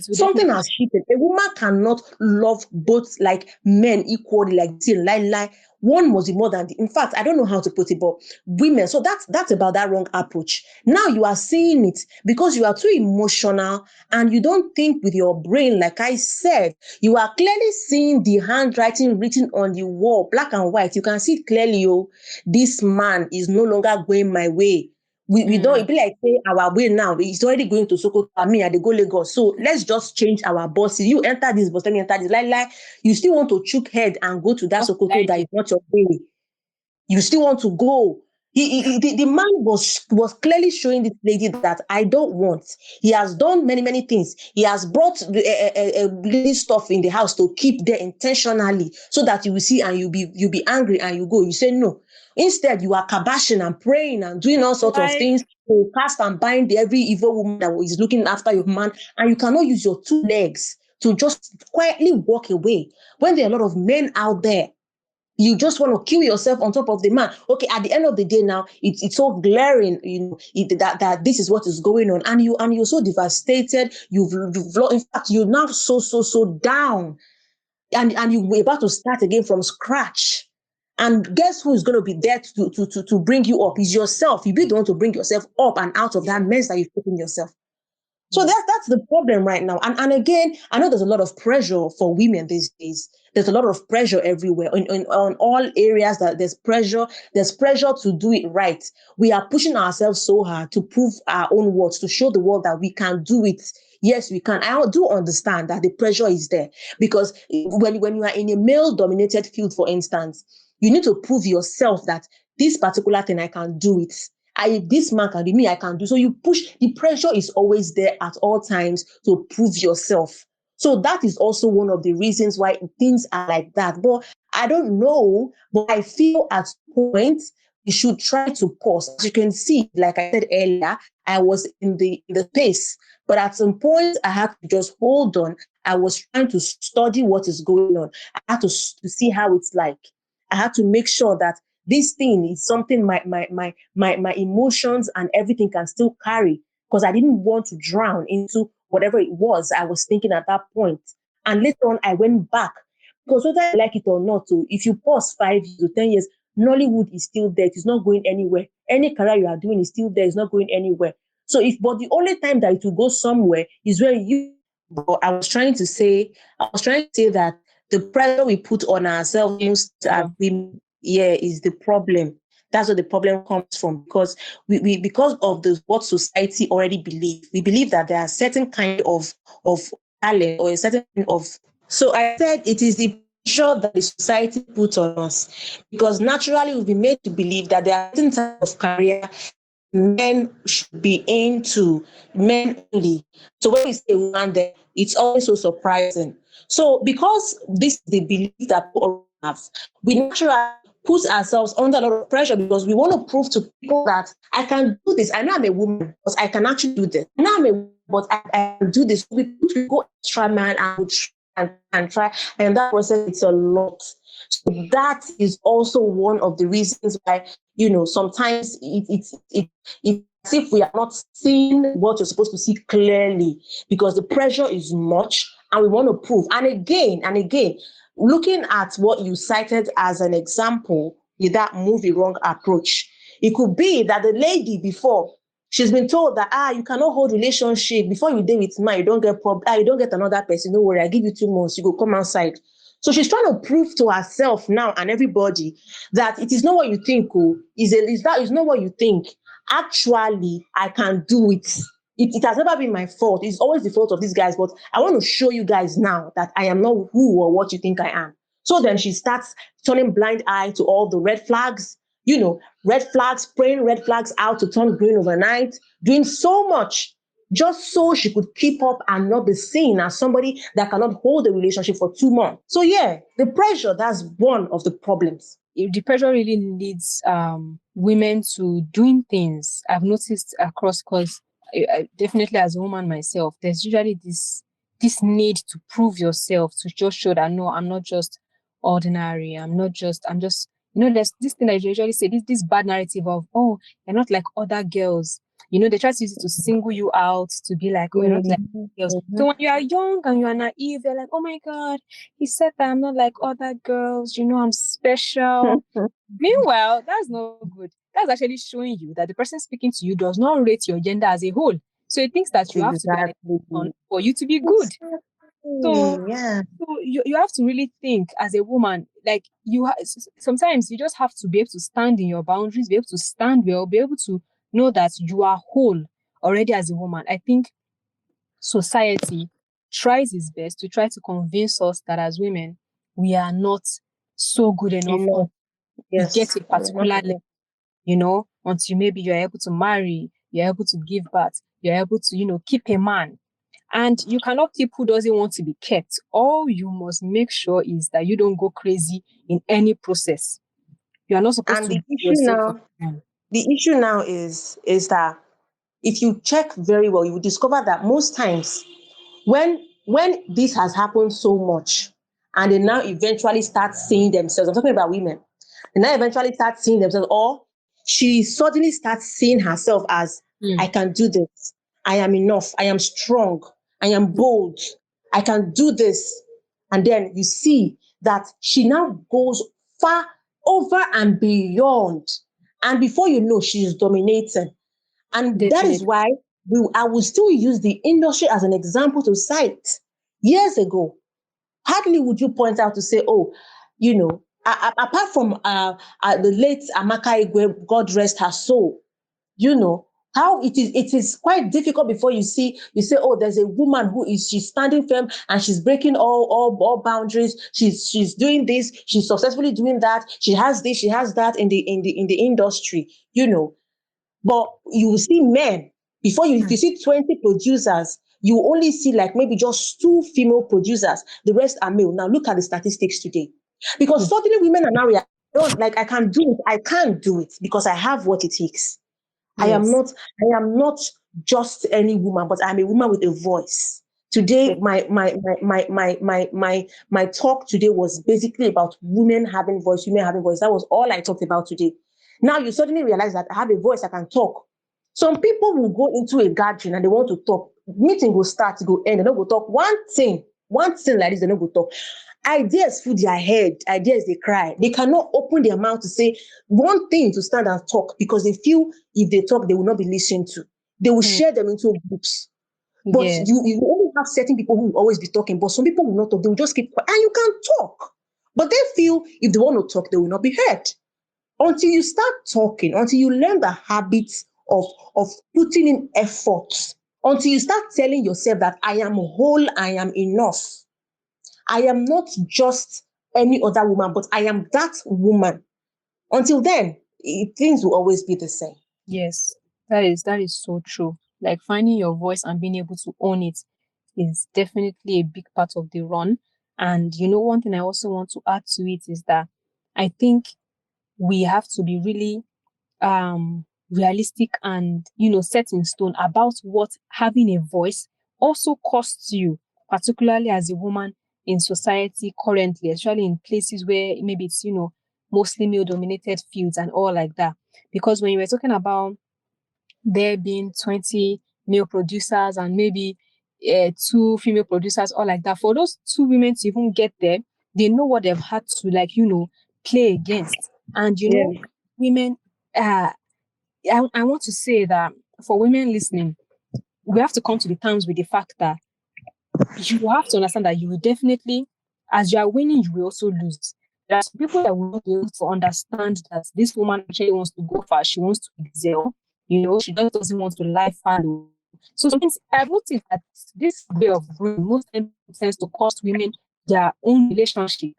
Something has shifted. A woman cannot love both like men equally, like one must be more than the. In fact, I don't know how to put it, but women. So that's about that wrong approach. Now you are seeing it because you are too emotional and you don't think with your brain. Like I said, you are clearly seeing the handwriting written on the wall, black and white. You can see it clearly. Oh, this man is no longer going my way. We don't, it be like say our way now, it's already going to Sokoto, I mean, they go Lagos. So let's just change our buses. You enter this bus, let me enter this. Like, you still want to chook head and go to that Sokoto that is not your way. You still want to go. The man was clearly showing this lady that I don't want. He has done many, many things. He has brought lady stuff in the house to keep there intentionally so that you will see and you'll be angry and you go. You say no. Instead, you are kabashing and praying and doing all sorts of things to cast and bind every evil woman that is looking after your man. And you cannot use your two legs to just quietly walk away when there are a lot of men out there. You just want to kill yourself on top of the man. Okay, at the end of the day now, it's so glaring, that this is what is going on. And you're so devastated. You've in fact, you're now so down. And you're about to start again from scratch. And guess who is going to be there to bring you up? Is yourself. You be the one to bring yourself up and out of that mess that you've put in yourself. So that's the problem right now. And again, I know there's a lot of pressure for women these days. There's a lot of pressure everywhere on all areas. That there's pressure to do it right. We are pushing ourselves so hard to prove our own worth, to show the world that we can do it. Yes, we can. I do understand that the pressure is there because when you are in a male-dominated field, for instance, you need to prove yourself that this particular thing, I can do it. This man can do me, I can do. So you push, the pressure is always there at all times to prove yourself. So that is also one of the reasons why things are like that. But I don't know, but I feel at some point we should try to pause. As you can see, like I said earlier, I was in the pace, but at some point I had to just hold on. I was trying to study what is going on. I had to see how it's like. I had to make sure that this thing is something my emotions and everything can still carry, because I didn't want to drown into whatever it was I was thinking at that point. And later on, I went back, because whether I like it or not, so if you pause 5 years or 10 years, Nollywood is still there. It's not going anywhere. Any career you are doing is still there. It's not going anywhere. But the only time that it will go somewhere is where but I was trying to say that the pressure we put on ourselves as women, is the problem. That's where the problem comes from, because we because of what society already we believe that there are certain kind of talent or a certain kind of. So I said it is the pressure that the society puts on us, because naturally we've been made to believe that there are certain types of career men should be into, men only. So when we say woman there, it's always so surprising. So because this is the belief that people have, we naturally put ourselves under a lot of pressure, because we want to prove to people that I can do this. I know I'm a woman, but I can actually do this. I know I'm a woman, but I can do this. We go extra man and try. And that process, it's a lot. So that is also one of the reasons why, sometimes it's as if we are not seeing what you're supposed to see clearly, because the pressure is much and we want to prove. And again, looking at what you cited as an example with that movie Wrong Approach, It could be that the lady before, she's been told that, you cannot hold relationship. Before you date with man, you don't get you don't get another person. Don't worry, I give you 2 months, you go come outside. So she's trying to prove to herself now and everybody that it is not what you think, it's not what you think. Actually, I can do it. It has never been my fault. It's always the fault of these guys. But I want to show you guys now that I am not who or what you think I am. So then she starts turning blind eye to all the red flags, red flags, spraying red flags out to turn green overnight, doing so much just so she could keep up and not be seen as somebody that cannot hold a relationship for 2 months. So yeah, the pressure, that's one of the problems. The pressure really leads women to doing things. I've noticed across, because definitely as a woman myself, there's usually this need to prove yourself, to just show that no, I'm not just ordinary. I'm just, there's this thing that you usually say, this bad narrative of, oh, you're not like other girls. They try to use it to single you out, to be like, oh, you're not like other girls. So when you are young and you are naive, you're like, oh my God, he said that I'm not like other girls, I'm special. Meanwhile, that's not good. That's actually showing you that the person speaking to you does not rate your gender as a whole. So it thinks that you have to be like on for you to be good. So, yeah. so you have to really think as a woman, like sometimes you just have to be able to stand in your boundaries, be able to stand well, be able to know that you are whole already as a woman. I think society tries its best to try to convince us that as women, we are not so good enough until we get to a particular level, until maybe you're able to marry, you're able to give birth, you're able to, keep a man. And you cannot keep who doesn't want to be kept. All you must make sure is that you don't go crazy in any process. You are not supposed And to the do issue yourself now, for fun. the issue now is that if you check very well, you will discover that most times when this has happened so much and they now eventually start seeing themselves, I'm talking about women, they now eventually start seeing themselves, or she suddenly starts seeing herself as, I can do this, I am enough, I am strong, I am bold, I can do this. And then you see that she now goes far over and beyond. And before you know, she is dominating. And that is Definitely. why I will still use the industry as an example to cite. Years ago, hardly would you point out to say, oh, apart from the late Amaka Igwe, God rest her soul, how it is quite difficult before you say, oh, there's a woman she's standing firm and she's breaking all boundaries. She's doing this, she's successfully doing that. She has this, she has that in the industry, But you will see men, if you see 20 producers, you only see like maybe just 2 female producers. The rest are male. Now look at the statistics today. Because suddenly women are now like, I can do it. I can't do it because I have what it takes. I am Yes. not just any woman, but I'm a woman with a voice. Today, my talk today was basically about women having voice. That was all I talked about today. Now you suddenly realize that I have a voice, I can talk. Some people will go into a gathering and they want to talk. Meeting will start, go end, they don't go talk. One thing like this, they don't go talk. Ideas fill their head, ideas they cry. They cannot open their mouth to say one thing to stand and talk because they feel if they talk, they will not be listened to. They will share them into groups. But Yes. you only have certain people who will always be talking, but some people will not talk. They will just keep quiet. And you can talk. But they feel if they want to talk, they will not be heard. Until you start talking, until you learn the habits of putting in effort, until you start telling yourself that I am whole, I am enough. I am not just any other woman, but I am that woman. Until then, things will always be the same. Yes. That is so true. Like finding your voice and being able to own it is definitely a big part of the run. And one thing I also want to add to it is that I think we have to be really realistic and set in stone about what having a voice also costs you, particularly as a woman in society currently, especially in places where maybe it's mostly male dominated fields and all like that. Because when you were talking about there being 20 male producers and maybe 2 female producers or like that, for those 2 women to even get there, they know what they've had to play against. And Yeah. women I want to say that for women listening, we have to come to the terms with the fact that you have to understand that you will definitely, as you are winning, you will also lose. There are some people that will not be able to understand that this woman actually wants to go far, she wants to excel, she just doesn't want to lie fallow. So sometimes I've noticed that this way of growing most times tends to cost women their own relationship.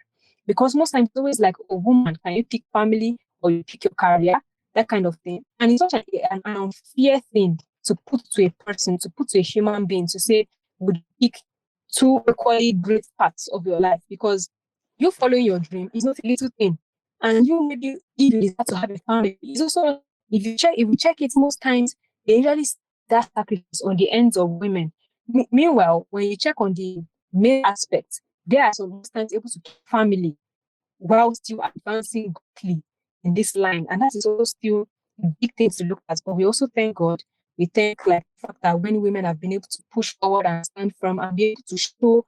Because most times it's always like, oh, woman, can you pick family or you pick your career? That kind of thing. And it's such an unfair thing to put to a person, to put to a human being to say, would you pick two equally great parts of your life, because you following your dream is not a little thing. And you maybe if you decide to have a family, it's also if you check it most times, they usually see that sacrifice on the ends of women. Meanwhile, when you check on the male aspect, they are sometimes able to keep family while still advancing quickly in this line. And that is also still a big thing to look at. But we also thank God. We thank like the fact that when women have been able to push forward and stand firm and be able to show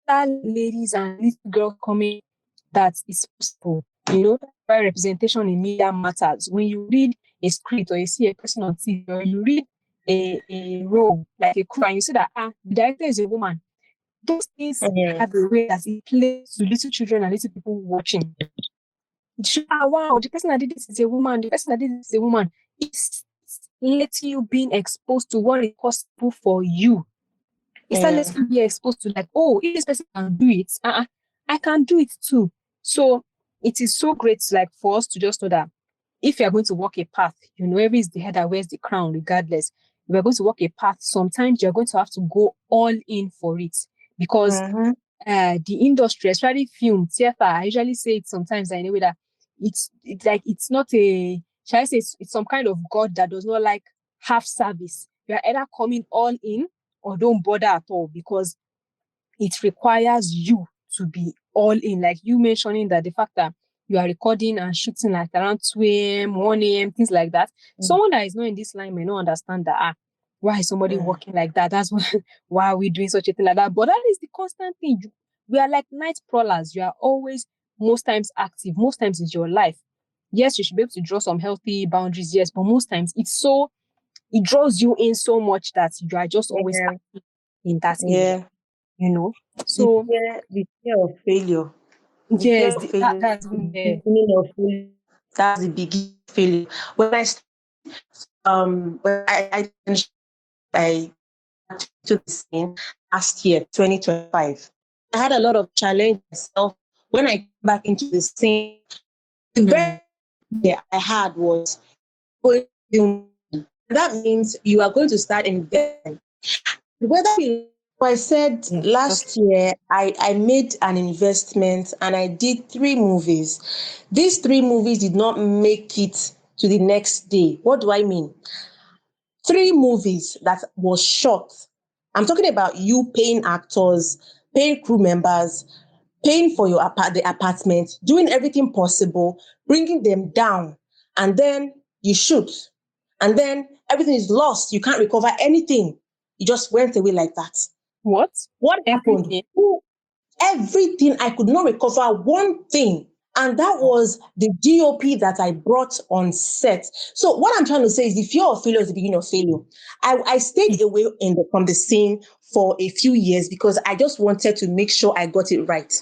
that ladies and little girls coming that is possible. That's why representation in media matters. When you read a script or you see a person on TV or you read a role like a crew and you see that the director is a woman, those things have a way that it plays to little children and little people watching. Wow, the person that did this is a woman, the person that did this is a woman. It's letting you being exposed to what is possible for you. It's not letting you be exposed to like, oh, if this person can do it, I can do it too. So it is so great like for us to just know that if you're going to walk a path, whoever is the head that wears the crown, regardless, if you're going to walk a path, sometimes you're going to have to go all in for it. Because the industry, especially film, theater, I usually say it sometimes in a way that it's like it's not a, shall I say it's some kind of God that does not like half service. You're either coming all in or don't bother at all, because it requires you to be all in. Like you mentioning that the fact that you are recording and shooting like around 2 a.m., 1 a.m., things like that. Someone that is not in this line may not understand that, why is somebody working like that? That's why are we doing such a thing like that? But that is the constant thing. We are like night crawlers. You are always, most times, active. Most times it's your life. Yes, you should be able to draw some healthy boundaries, yes, but most times it draws you in so much that you are just always active in that area, So The fear of failure. The fear yes, of failure. that's The there. beginning of failure. That's the beginning of failure. When I to the scene last year, 2025, I had a lot of challenge myself when I came back into the scene. The very idea I had was going to do, that means you are going to start investing. Whether you, I said last year, I made an investment and I did 3 movies. These 3 movies did not make it to the next day. What do I mean? 3 movies that was shot. I'm talking about you paying actors, paying crew members, paying for the apartment, doing everything possible, bringing them down, and then you shoot, and then everything is lost. You can't recover anything. You just went away like that. What? What happened? Everything? Everything. I could not recover one thing. And that was the GOP that I brought on set. So what I'm trying to say is the fear of failure is the beginning of failure. I stayed away from the scene for a few years because I just wanted to make sure I got it right.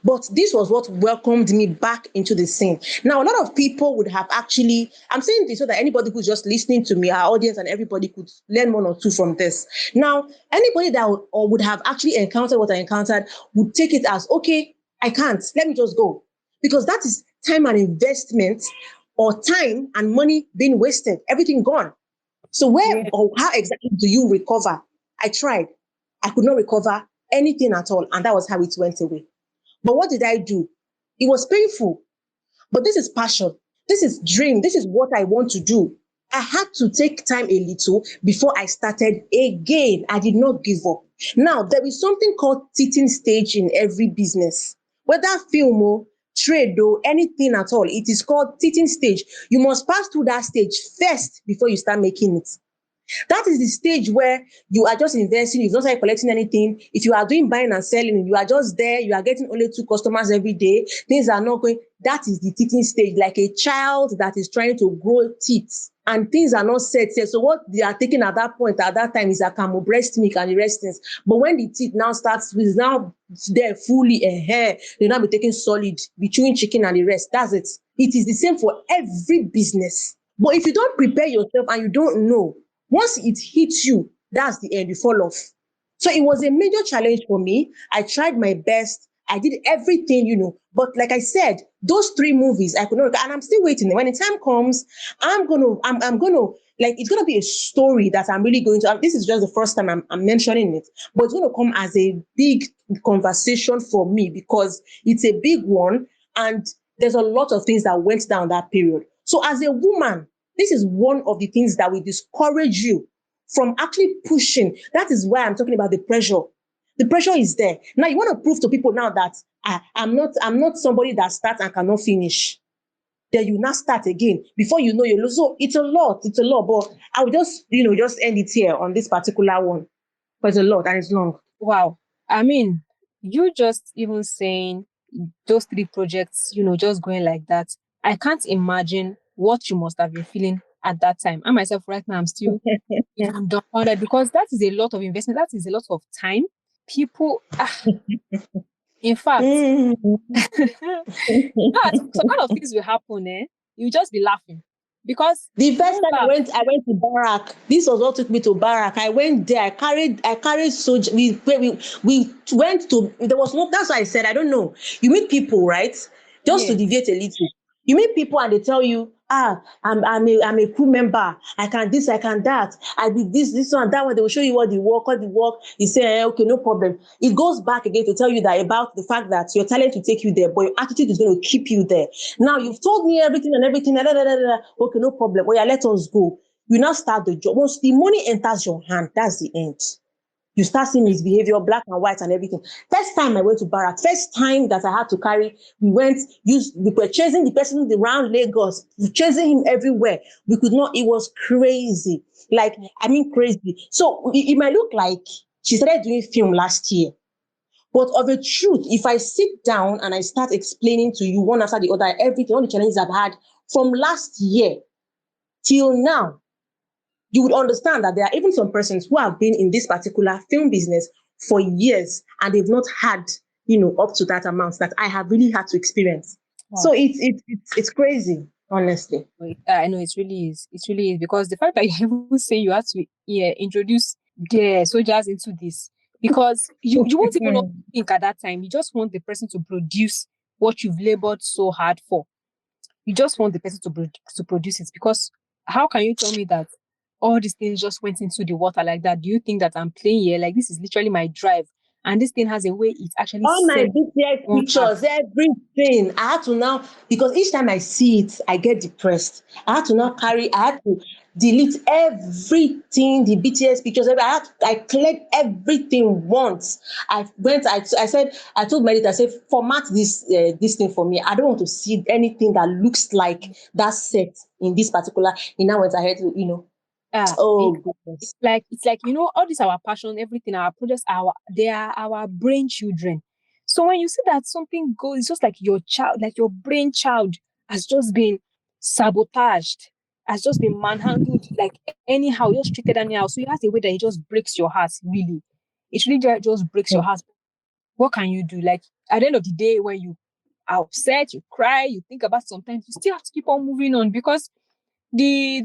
But this was what welcomed me back into the scene. Now, a lot of people would have actually, I'm saying this so that anybody who's just listening to me, our audience and everybody could learn 1 or 2 from this. Now, anybody that would have actually encountered what I encountered would take it as, okay, I can't, let me just go. Because that is time and investment, or time and money being wasted, everything gone. So where or how exactly do you recover? I tried. I could not recover anything at all. And that was how it went away. But what did I do? It was painful. But this is passion. This is dream. This is what I want to do. I had to take time a little before I started again. I did not give up. Now, there is something called teething stage in every business, whether film or trade or anything at all. It is called teething stage. You must pass through that stage first before you start making it. That is the stage where you are just investing, you've not started collecting anything. If you are doing buying and selling, you are just there, you are getting only 2 customers every day, things are not going. That is the teething stage, like a child that is trying to grow teeth and things are not set yet. So what they are taking at that point, at that time, is a camel breast milk and the rest things. But when the teeth now starts, is now there fully a hair, they now be taking solid, be chewing chicken and the rest. That's it. It is the same for every business. But if you don't prepare yourself and you don't know, once it hits you, that's the end, you fall off. So it was a major challenge for me. I tried my best. I did everything, But like I said, those 3 movies, I could not, and I'm still waiting. When the time comes, I'm gonna, like, it's gonna be a story that I'm really going to. This is just the first time I'm mentioning it, but it's gonna come as a big conversation for me because it's a big one, and there's a lot of things that went down that period. So as a woman, this is one of the things that will discourage you from actually pushing. That is why I'm talking about the pressure. The pressure is there. Now you want to prove to people now that I'm not somebody that starts and cannot finish. Then you now start again. Before you know, you lose. So it's a lot. It's a lot. But I will just end it here on this particular one. But it's a lot and it's long. Wow. I mean, you just even saying those 3 projects, just going like that. I can't imagine what you must have been feeling at that time. I myself right now, I'm still even dumbfounded because that is a lot of investment. That is a lot of time. People, in fact, some kind of things will happen, you just be laughing. Because the first time I went to Barak. This was what took me to Barak. I went there. I carried soldier. We went to. There was no. That's why I said I don't know. You meet people, right? Just to deviate a little. You meet people and they tell you, I'm a crew member. I can this, I can that. I did this one, that one. They will show you what the work. You say, okay, no problem. It goes back again to tell you that about the fact that your talent will take you there, but your attitude is going to keep you there. Now you've told me everything. Okay, no problem. Oh yeah, let us go. You now start the job. Once the money enters your hand, that's the end. You start seeing his behavior, black and white and everything. First time I went to Barak, first time that I had to carry, we were chasing the person around Lagos, chasing him everywhere. We could not, it was crazy. Crazy. So it might look like she started doing film last year. But of a truth, if I sit down and I start explaining to you one after the other, everything, all the challenges I've had from last year till now, you would understand that there are even some persons who have been in this particular film business for years and they've not had, up to that amount that I have really had to experience. Wow. So it's crazy, honestly. I know it really is. It really is because the fact that you even say you have to introduce the soldiers into this because you won't even think at that time. You just want the person to produce what you've labored so hard for. You just want the person to produce it because how can you tell me that all these things just went into the water like that? Do you think that I'm playing here? Like this is literally my drive. And this thing has a way it actually all my BTS pictures, everything. I had to now, because each time I see it, I get depressed. I had to delete everything, the BTS pictures. I cleared everything once. I told my editor, I said, format this thing for me. I don't want to see anything that looks like that set in this particular. And now I had to, goodness. It's like all this our passion, everything, our projects, they are our brain children. So when you see that something goes, it's just like your child, like your brain child has just been sabotaged, has just been manhandled, like anyhow, just treated anyhow. So you have a way that it just breaks your heart, really. It really just breaks your heart. What can you do? Like at the end of the day, when you are upset, you cry, you think about sometimes, you still have to keep on moving on because the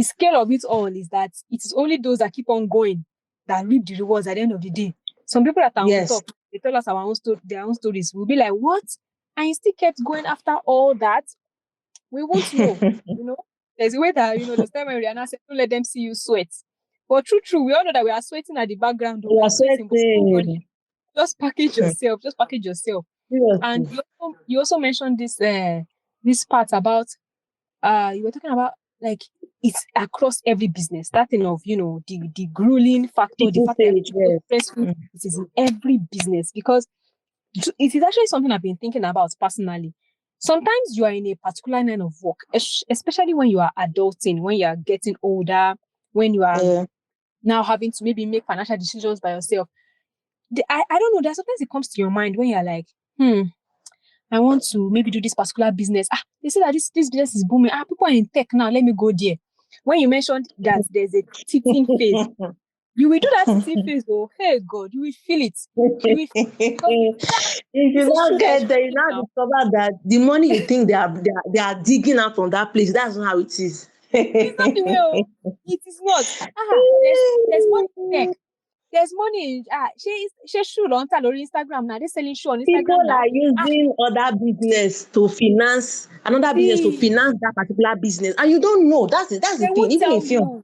scale of it all is that it is only those that keep on going that reap the rewards at the end of the day. Some people that are on top, they tell us their own stories. We'll be like, what? And you still kept going after all that? We won't know. There's a way that, there's time when Rihanna said, don't let them see you sweat. But true, we all know that we are sweating at the background. We are sweating. Just package yourself. And you also mentioned this part about you were talking about like it's across every business. That thing of the grueling factor, the fact that it's stressful, it is in every business because it is actually something I've been thinking about personally. sometimes you are in a particular line of work, especially when you are adulting, when you are getting older, when you are Yeah. now having to maybe make financial decisions by yourself. I don't know, there's sometimes it comes to your mind when you're like, I want to maybe do this particular business. They say that this business is booming. People are in tech now. Let me go there. When you mentioned that there's a teaching phase, you will do that teaching phase. Oh, hey God, you will feel it. You will feel it because If you you see now shoe that is get there, you shocking now now. discover that the money you think they are digging out from that place, that's not how it is. It's not the way. Oh, it is not. There's money in tech. There's money in she shoe on Instagram now. They're selling shoe on People Instagram now. are using other business to finance another business to See, finance that particular business, and you don't know. That's they the thing. won't Even in tell film,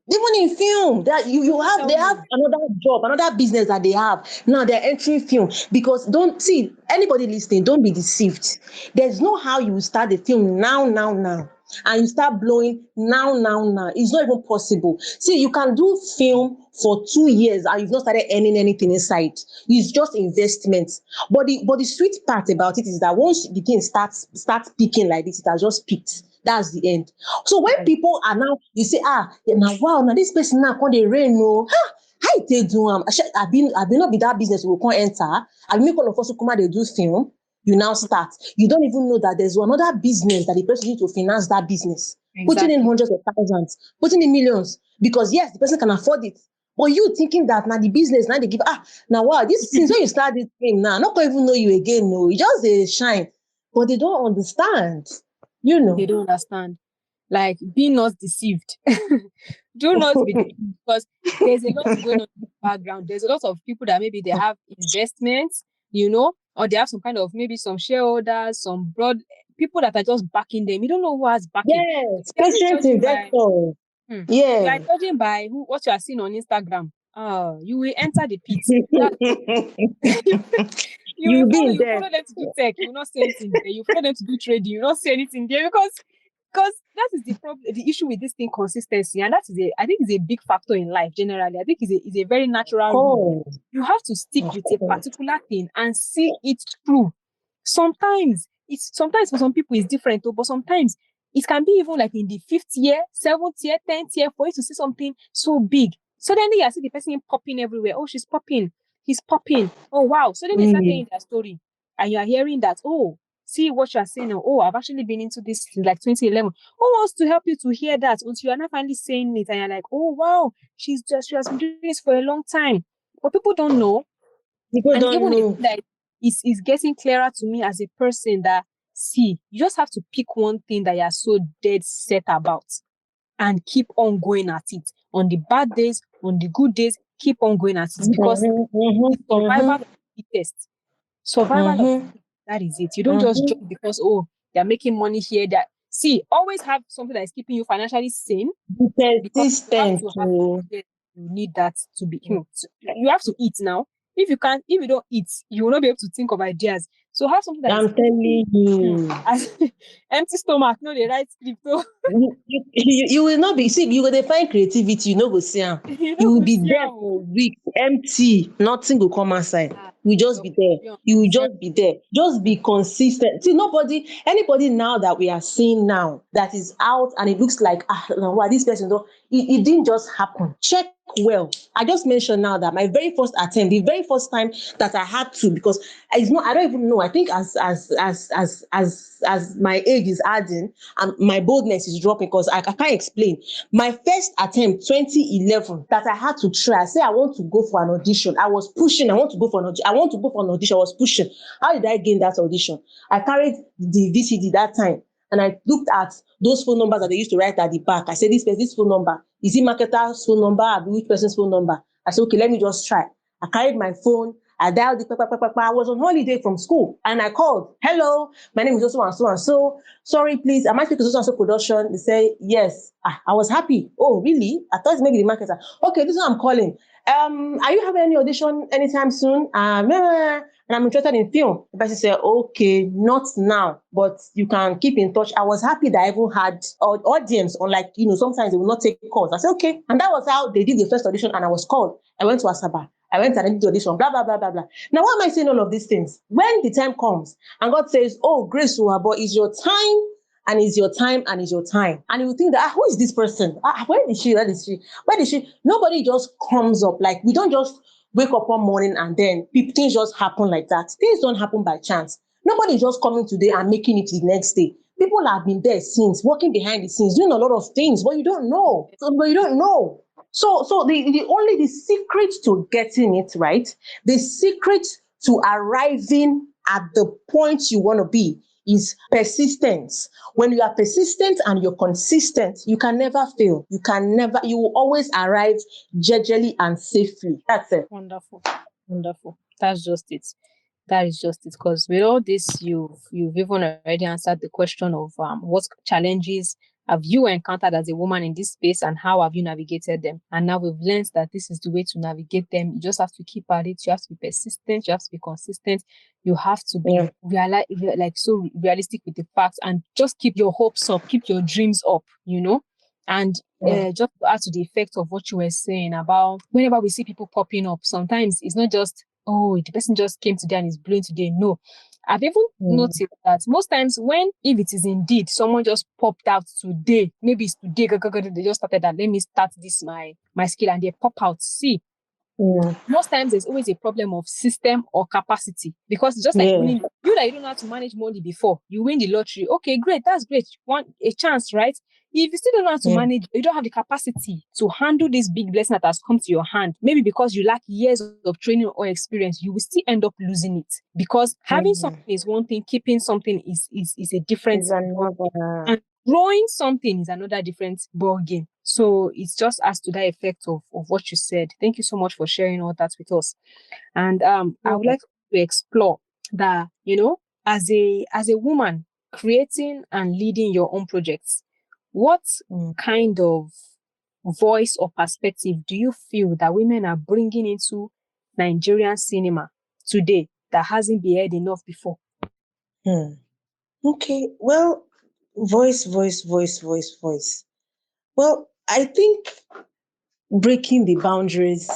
you. that They you won't have tell they have you. another job, another business that they have. Now they're entering film because don't see anybody listening. Don't be deceived. There's no how you will start the film now. And you start blowing now. It's not even possible. See, you can do film for 2 years and you've not started earning anything inside. It's just investment. But the sweet part about it is that once the thing starts peaking like this, it has just peaked. That's the end. So when Right. people are now, you say, now wow, now this person now come dey rain no. How you take do I been not be that business we can't enter. I make all of us who come out they do film. You now start. You don't even know that there's another business that the person needs to finance that business. Putting in Exactly. hundreds of thousands, putting in millions. Because yes, the person can afford it. But you thinking that now the business, now they give, now wow, this since when you start this thing now, not gonna even know you again, no, it just a shine. But they don't understand, you They know. don't understand. Like, be not deceived. Do not be deceived because there's a lot going on in the background. There's a lot of people that maybe they have investments, or they have some kind of maybe some shareholders, some broad people that are just backing them. You don't know who has backing. Yes, You are just patient judging by investor. hmm, you are Yeah. judging by what you are seeing on Instagram. You will enter the pit. That's you will You follow been you there. follow them to do tech, you will not see anything there. You follow them to do trading, you will not see anything there because that is the problem, the issue with this thing, consistency, and that is I think is a big factor in life generally. I think is a very natural rule. Oh, You have to stick of with a course. particular thing and see it through. Sometimes for some people it's different, though, but sometimes it can be even like in the 5th year, 7th year, 10th year for you to see something so big. Suddenly you see the person popping everywhere. Oh, she's popping, he's popping. Oh wow. So then they start Mm. hearing their story. And you are hearing that, oh, see what you are saying now. Oh, I've actually been into this since like 2011. Who wants to help you to hear that until you are not finally saying it and you're like, oh wow, she has been doing this for a long time. But people don't know. People And don't even know. that is getting clearer to me as a person that see, you just have to pick one thing that you're so dead set about and keep on going at it. On the bad days, on the good days, keep on going at it because Mhm, mhm, it's survival mhm, of the fittest. Survival of the mhm, fittest. That is it. You don't just mhm. jump because they're making money here. That see, always have something that is keeping you financially sane Be because you have persistent to have oh. yes, you need that to be you have to eat now. If you don't eat, you will not be able to think of ideas. So have something that is I'm telling you. as empty stomach, no, the right script. So You will not be see, you go dey find creativity, you no go see am. you You know will go be see there am. for weeks, empty, nothing go come outside. Ah, You just your be there. phone You will zero. just be there. Just be consistent. See, anybody now that we are seeing now that is out and it looks like now what this person don't, it didn't just happen. Check well. I just mentioned now that my very first attempt, the very first time that I had to, because it's not, I don't even know. I think as my age is adding and my boldness is dropping because I can't explain. My first attempt, 2011, that I had to try. I say I want to go for an audition. I was pushing. I want to go for an audition. I was pushing. How did I gain that audition? I carried the VCD that time. And I looked at those phone numbers that they used to write at the back. I said, this phone number, is it marketer's phone number? Which person's phone number? I said, okay, let me just try. I carried my phone. I dialed it. I was on holiday from school and I called. Hello, my name is so and so and so. Sorry, please. Am I speaking to so and so production? They say, yes. I was happy. Oh, really? I thought maybe the marketer. Okay, this is what I'm calling. Are you having any audition anytime soon? And I'm interested in film. The person said, okay, not now, but you can keep in touch. I was happy that I even had an audience, unlike, sometimes they will not take calls. I said, okay. And that was how they did the first audition and I was called. I went to Asaba. I went and I did audition, blah, blah, blah, blah, blah. Now, why am I saying all of these things? When the time comes and God says, oh, Grace Uwabor, is your time, and is your time, and is your time. And you think that, who is this person? Where is she? Where is she? Where is she? Nobody just comes up. Like, we don't just wake up one morning and then things just happen like that. Things don't happen by chance. Nobody is just coming today and making it the next day. People have been there since, working behind the scenes, doing a lot of things, but you don't know. But you don't know. So the secret to getting it right, the secret to arriving at the point you want to be is persistence. When you are persistent and you're consistent, you can never fail. You will always arrive gingerly and safely. That's it. Wonderful. Wonderful. That's just it. That is just it. Because with all this, you've even already answered the question of what challenges have you encountered as a woman in this space and how have you navigated them? And now we've learned that this is the way to navigate them. You just have to keep at it. You have to be persistent. You have to be consistent. You have to be so realistic with the facts and just keep your hopes up, keep your dreams up, And just to add to the effect of what you were saying about whenever we see people popping up, sometimes it's not just, oh, the person just came today and is blowing today. No. I've even noticed that most times if it is indeed someone just popped out today, maybe it's today, they just started that, let me start this, my skill, and they pop out. See, most times there's always a problem of system or capacity, because it's just like winning. You don't know how to manage money before you win the lottery. Okay, great, that's great. You want a chance, right? If you still don't know how to manage, you don't have the capacity to handle this big blessing that has come to your hand, maybe because you lack years of training or experience, you will still end up losing it. Because having something is one thing, keeping something is a different thing. And growing something is another different ball game. So it's just as to that effect of what you said. Thank you so much for sharing all that with us. And I would like to explore that, as a woman creating and leading your own projects, what kind of voice or perspective do you feel that women are bringing into Nigerian cinema today that hasn't been heard enough before? Okay, well, voice. Well, I think breaking the boundaries.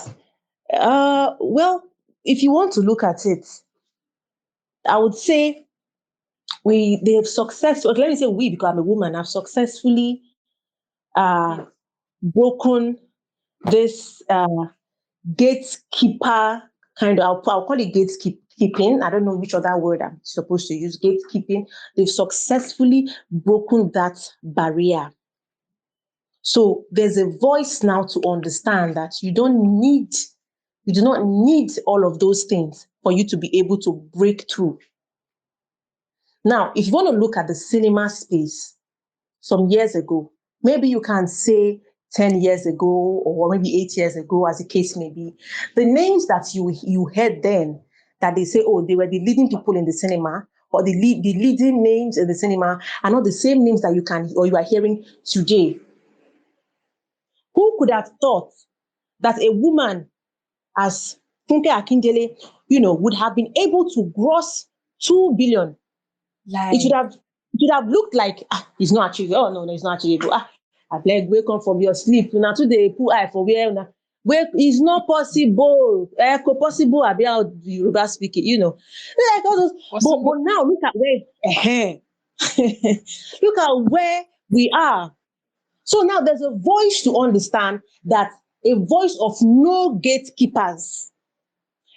Well, if you want to look at it, I would say they have successfully, let me say we, because I'm a woman, have successfully broken this gatekeeper kind of, I'll call it gatekeeping. I don't know which other word I'm supposed to use, gatekeeping. They've successfully broken that barrier. So there's a voice now to understand that you do not need all of those things for you to be able to break through. Now, if you want to look at the cinema space some years ago, maybe you can say 10 years ago or maybe 8 years ago, as the case may be, the names that you heard then, that they say, oh, they were the leading people in the cinema, or the leading names in the cinema are not the same names that you are hearing today. Who could have thought that a woman as Funke Akindele, would have been able to gross 2 billion? It would have looked like, it's not achievable. Oh, no, it's not achievable. I beg, wake up from your sleep. Now today, put eye for where it's not possible. Possible about Yoruba speaking, Like all those. But now look at where, look at where we are. So now there's a voice to understand, that a voice of no gatekeepers.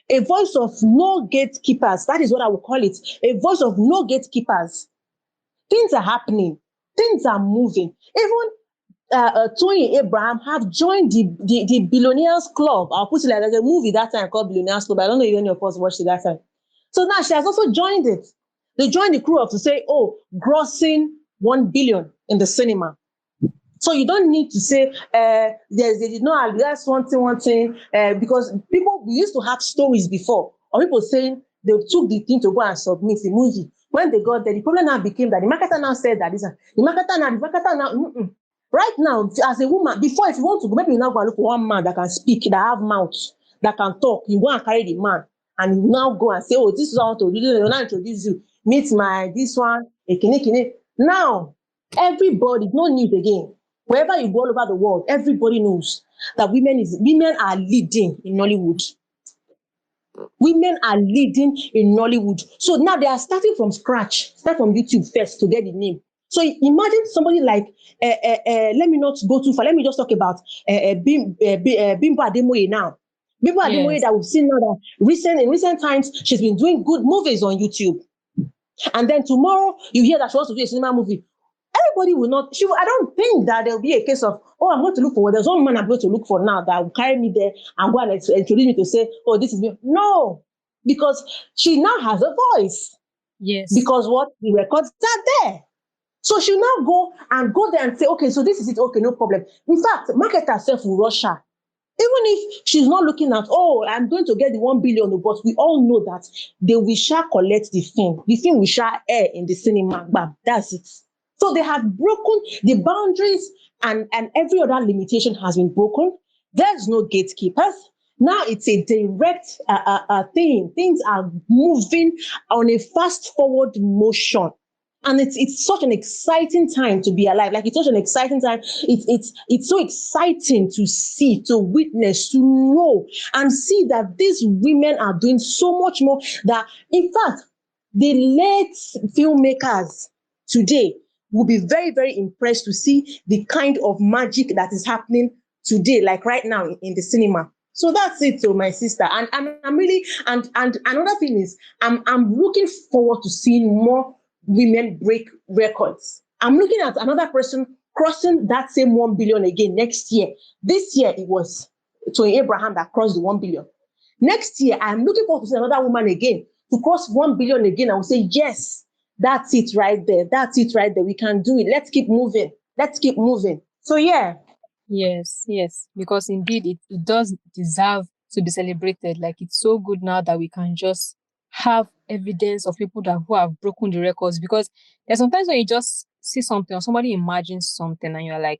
A voice of no gatekeepers. That is what I would call it. A voice of no gatekeepers. Things are happening. Things are moving. Even Tony Abraham have joined the Billionaires Club. I'll put it like there's a movie that time called Billionaires Club. I don't know if any of us watched it that time. So now she has also joined it. They joined the crew of to say, oh, grossing 1 billion in the cinema. So you don't need to say they did not. That's one thing. Because we used to have stories before, or people saying they took the thing to go and submit the movie. When they got there, the problem now became that the marketer now said that the marketer now. Right now, as a woman, before, if you want to go, maybe you now go and look for one man that can speak, that have mouth, that can talk. You go and carry the man, and you now go and say, oh, this is how to do this. They will now introduce you. Meet this one, kine. Now, everybody, no news again. Wherever you go all over the world, everybody knows that women are leading in Nollywood. Women are leading in Nollywood. So now they are starting from scratch, start from YouTube first to get the name. So imagine somebody like, let me not go too far. Let me just talk about Bimbo Ademoye now. Bimbo Ademoye Yes. that we've seen now that in recent times, she's been doing good movies on YouTube. And then tomorrow, you hear that she wants to do a cinema movie. Everybody will not, I don't think that there will be a case of, oh, I'm going to look for, there's one man I'm going to look for now that will carry me there and go and introduce me to say, oh, this is me. No, because she now has a voice. Yes. Because what? The records are there. So she'll now go there and say, okay, so this is it. Okay, no problem. In fact, market herself will rush her. Even if she's not looking at, oh, I'm going to get the 1 billion, but we all know that they will shall collect the film. The film will shall air in the cinema. Bam, that's it. So they have broken the boundaries, and every other limitation has been broken. There's no gatekeepers. Now it's a direct thing. Things are moving on a fast forward motion. And it's such an exciting time to be alive. Like, it's such an exciting time. It's so exciting to see, to witness, to know, and see that these women are doing so much more. That, in fact, the late filmmakers today will be very, very impressed to see the kind of magic that is happening today, like right now in the cinema. So that's it, to my sister. And I'm really, and another thing is, I'm looking forward to seeing more women break records. I'm looking at another person crossing that same 1 billion again next year. This year it was Tony Abraham that crossed the 1 billion. Next year, I'm looking forward to see another woman again to cross 1 billion again. I will say, yes, that's it right there. That's it right there. We can do it. Let's keep moving. Let's keep moving. So yeah. Yes, yes, because indeed it does deserve to be celebrated. Like, it's so good now that we can just have evidence of people who have broken the records. Because there's sometimes when you just see something or somebody imagines something and you're like,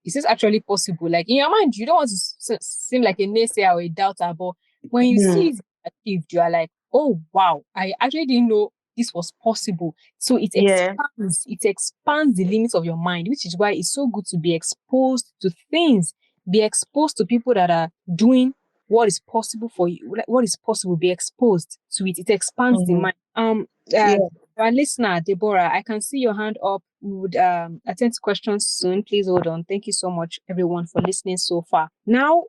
is this actually possible? Like, in your mind, you don't want to seem like a naysayer or a doubter, but when you see it achieved, you are like, oh wow, I actually didn't know this was possible. So Yeah. it expands the limits of your mind, which is why it's so good to be exposed to things, be exposed to people that are doing what is possible for you, like what is possible, be exposed to it. It expands the mind. Yeah. Our listener, Deborah, I can see your hand up. We would attend to questions soon. Please hold on. Thank you so much, everyone, for listening so far. Now,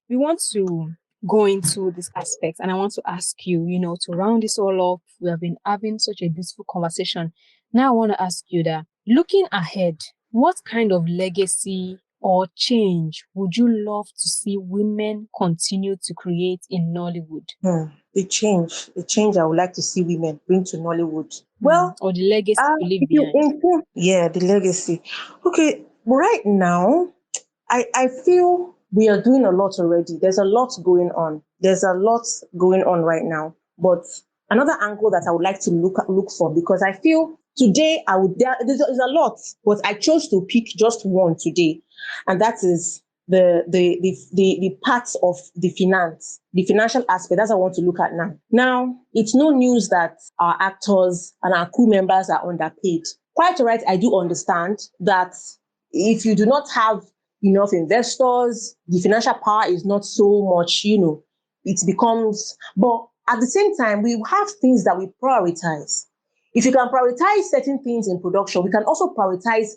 we want to go into this aspect, and I want to ask you, to round this all up. We have been having such a beautiful conversation. Now, I want to ask you that, looking ahead, what kind of legacy or change would you love to see women continue to create in Nollywood? The change I would like to see women bring to Nollywood. Well, Or the legacy to leave if you behind? improve, yeah, the legacy. Okay, right now, I feel we are doing a lot already. There's a lot going on. There's a lot going on right now. But another angle that I would like to look for, because I feel today there's a lot, but I chose to pick just one today, and that is the parts of the financial aspect. That's what I want to look at now. Now, it's no news that our actors and our crew members are underpaid. Quite all right, I do understand that if you do not have enough investors, the financial power is not so much, it becomes, but at the same time, we have things that we prioritize. If you can prioritize certain things in production, we can also prioritize,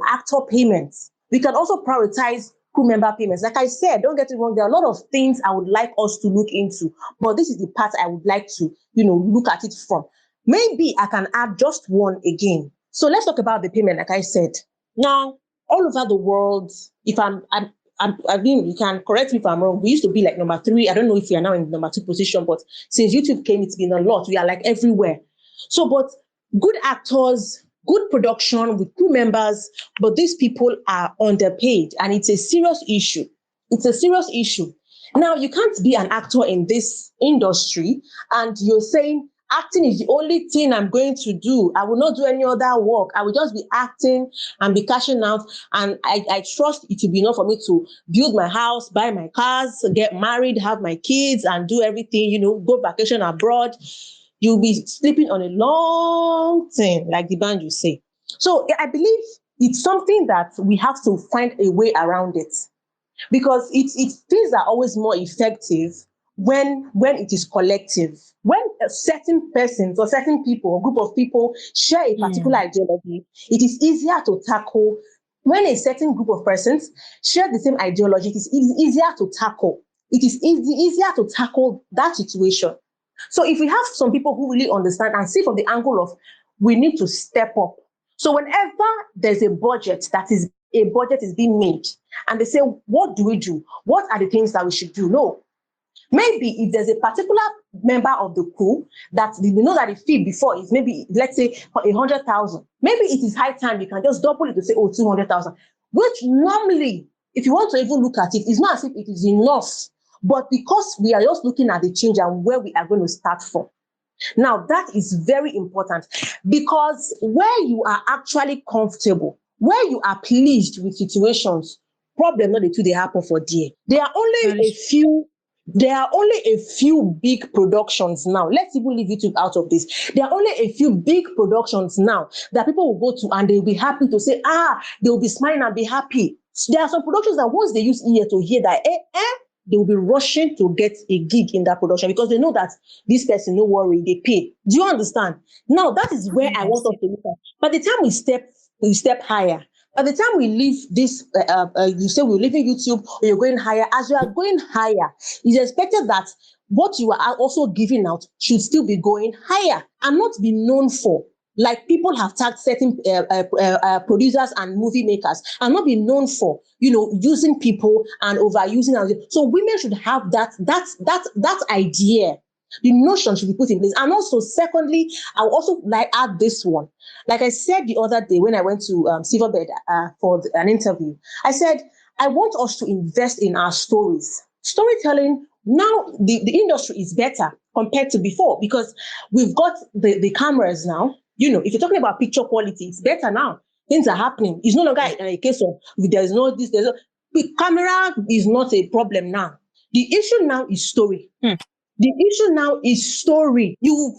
actor payments. We can also prioritize crew member payments. Like I said, don't get it wrong, there are a lot of things I would like us to look into, but this is the part I would like to, look at it from. Maybe I can add just one again. So let's talk about the payment, like I said. Now, all over the world, if I mean, you can correct me if I'm wrong. We used to be like number 3. I don't know if we are now in number 2 position, but since YouTube came, it's been a lot. We are like everywhere. So, but good actors, good production with crew members, but these people are underpaid, and it's a serious issue. It's a serious issue. Now, you can't be an actor in this industry and you're saying, acting is the only thing I'm going to do. I will not do any other work. I will just be acting and be cashing out. And I trust it will be enough for me to build my house, buy my cars, get married, have my kids, and do everything, go vacation abroad. You'll be sleeping on a long thing, like the band you say. So I believe it's something that we have to find a way around it, because things are always more effective when it is collective. When certain persons or certain people or group of people share a particular ideology, it is easier to tackle. When a certain group of persons share the same ideology, it is easier to tackle. It is easier to tackle that situation. So if we have some people who really understand and see from the angle of we need to step up. So whenever there's a budget is being made, and they say, what do we do? What are the things that we should do? No. Maybe if there's a particular member of the crew that we know that the fee before is maybe, let's say, 100,000. Maybe it is high time you can just double it to say, 200,000. Which normally, if you want to even look at it, it's not as if it is enough. But because we are just looking at the change and where we are going to start from. Now, that is very important, because where you are actually comfortable, where you are pleased with situations, problem not the two they happen for there. There are only a few big productions now. Let's even leave YouTube out of this. There are only a few big productions now that people will go to and they'll be happy to say, they'll be smiling and be happy. There are some productions that once they use ear to hear that, they will be rushing to get a gig in that production because they know that this person, no worry, they pay. Do you understand? Now, that is where I want us to look at. By the time we step higher, by the time we leave this, you say we're leaving YouTube or you're going higher, as you are going higher, it's expected that what you are also giving out should still be going higher and not be known for. Like people have tagged certain producers and movie makers and not be known for, using people and overusing. So women should have that idea. The notion should be put in place. And also, secondly, I would also like add this one. Like I said the other day when I went to Silverbed for an interview, I said, I want us to invest in our stories. Storytelling, now the industry is better compared to before because we've got the cameras now. If you're talking about picture quality, it's better now. Things are happening. It's no longer a case of the camera is not a problem now. The issue now is story. The issue now is story. You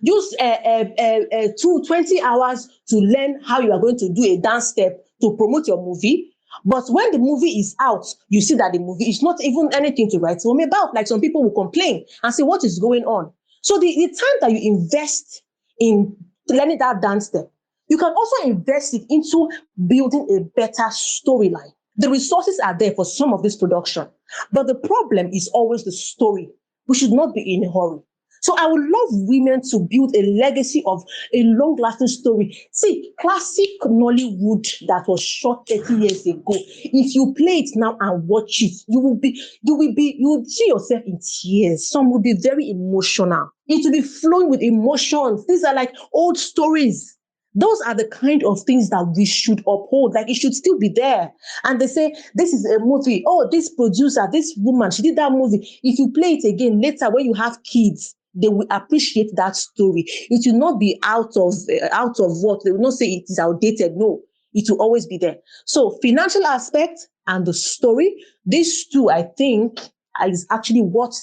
use 20 hours to learn how you are going to do a dance step to promote your movie. But when the movie is out, you see that the movie is not even anything to write home about. Like some people will complain and say, what is going on? So the time that you invest in learning that dance step, you can also invest it into building a better storyline. The resources are there for some of this production, but the problem is always the story. We should not be in a hurry. So I would love women to build a legacy of a long-lasting story. See, classic Nollywood that was shot 30 years ago. If you play it now and watch it, you will see yourself in tears. Some will be very emotional. It will be flowing with emotions. These are like old stories. Those are the kind of things that we should uphold. Like it should still be there. And they say, this is a movie. Oh, this producer, this woman, she did that movie. If you play it again later when you have kids, they will appreciate that story. It will not be out of what they will not say it is outdated. No, it will always be there. So financial aspect and the story, these two, I think, is actually what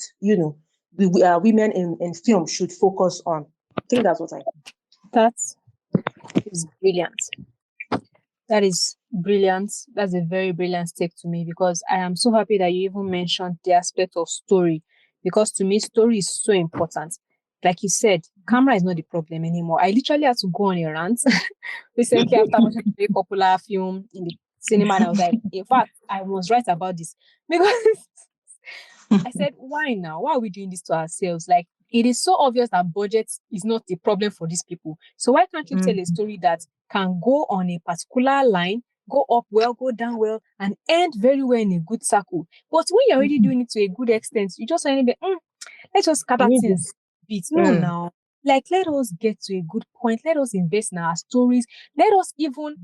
women in film should focus on. I think that's what I think. That is brilliant. That is brilliant. That's a very brilliant take to me because I am so happy that you even mentioned the aspect of story because to me, story is so important. Like you said, camera is not the problem anymore. I literally had to go on a rant recently after watching a very popular film in the cinema. And I was like, in fact, I was right about this because I said, why now? Why are we doing this to ourselves? Like, it is so obvious that budget is not the problem for these people. So why can't you tell a story that can go on a particular line, go up well, go down well, and end very well in a good circle? But when you're already doing it to a good extent, you just want to be, let's just scatter things a bit. No, now. Like, let us get to a good point. Let us invest in our stories. Let us even,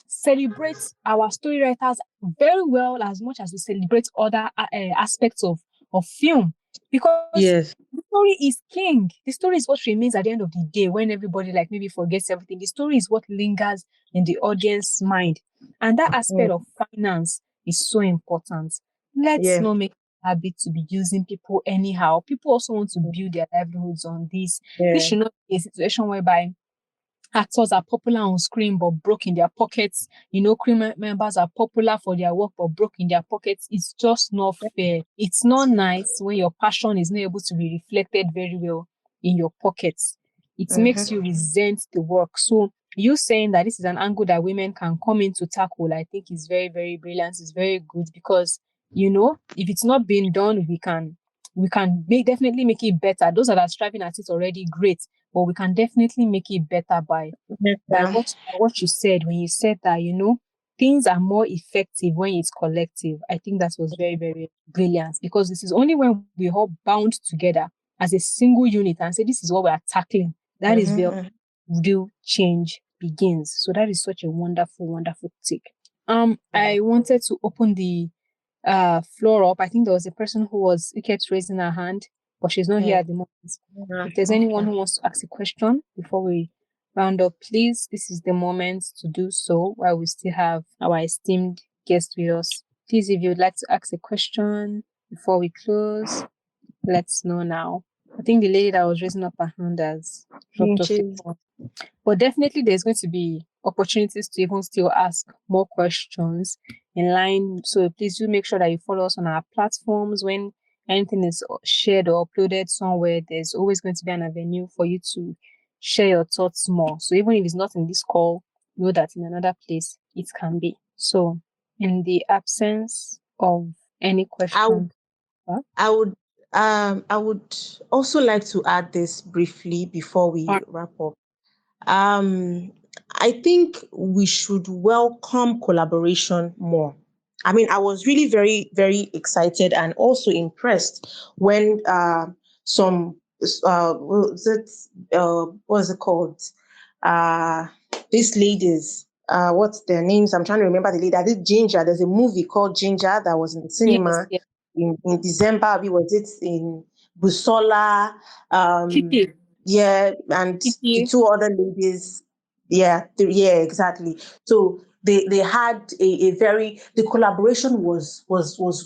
celebrate our story writers very well as much as we celebrate other aspects of film. Because yes, the story is king. The story is what remains at the end of the day when everybody like maybe forgets everything. The story is what lingers in the audience's mind. And that aspect of finance is so important. Let's not make a habit to be using people anyhow. People also want to build their livelihoods on this. This should not be a situation whereby actors are popular on screen but broke in their pockets. Crew members are popular for their work but broke in their pockets. It's just not fair. It's not nice when your passion is not able to be reflected very well in your pockets. It makes you resent the work. So you saying that this is an angle that women can come in to tackle, I think is very, very brilliant. It's very good because, if it's not being done, we can definitely make it better. Those that are striving at it already, great. But we can definitely make it better by Yeah. what you said when you said that, things are more effective when it's collective. I think that was very, very brilliant because this is only when we all bound together as a single unit and say, this is what we are tackling. That is where real change begins. So that is such a wonderful, wonderful take. I wanted to open the floor up. I think there was a person who kept raising her hand, but she's not here Yeah. at the moment. If there's anyone who wants to ask a question before we round up, please, this is the moment to do so while we still have our esteemed guest with us. Please, if you'd like to ask a question before we close, let's know now. I think the lady that was raising up her hand has dropped off the Jeez. call. But definitely there's going to be opportunities to even still ask more questions in line. So please do make sure that you follow us on our platforms. When anything is shared or uploaded somewhere, there's always going to be an avenue for you to share your thoughts more. So even if it's not in this call, know that in another place it can be. So in the absence of any I question, I would I would also like to add this briefly before we wrap up. Um, I think we should welcome collaboration more. I mean, I was really very, very excited and also impressed when some what is it called? Uh, these ladies, what's their names? I'm trying to remember the lady. I did Ginger. There's a movie called Ginger that was in the yes, cinema yes. in December. Was it in Busola? Kiki, Yeah, and the Kiki, two other ladies, yeah, yeah, exactly. So they had a very the collaboration was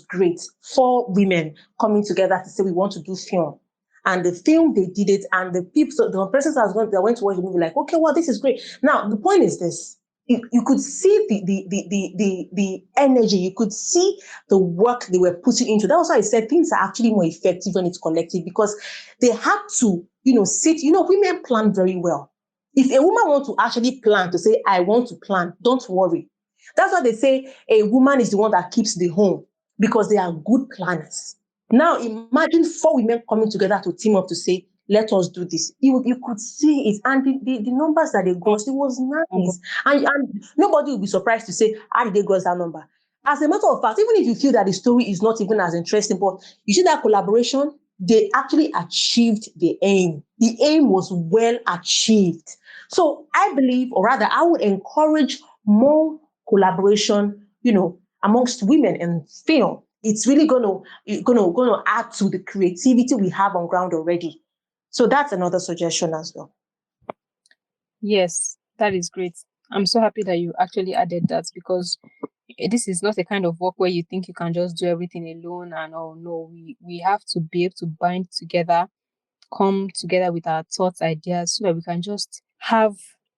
great. Four women coming together to say we want to do film. And the film they did it, and the people, so the persons that went to watch the movie, like, okay, well, this is great. Now the point is this: you could see the energy, you could see the work they were putting into. That was why I said things are actually more effective when it's collective because they had to, sit. Women plan very well. If a woman wants to actually plan to say, I want to plan, don't worry. That's why they say a woman is the one that keeps the home because they are good planners. Now imagine four women coming together to team up to say, let us do this. You could see it. And the numbers that they got, it was nice. And nobody will be surprised to say, how did they get that number? As a matter of fact, even if you feel that the story is not even as interesting, but you see that collaboration, they actually achieved the aim. The aim was well achieved. So I believe, or rather, I would encourage more collaboration, amongst women in film. It's really gonna add to the creativity we have on ground already. So that's another suggestion as well. yes, that is great. I'm so happy that you actually added that because this is not a kind of work where you think you can just do everything alone and oh no, we have to be able to bind together, come together with our thoughts, ideas, so that we can just have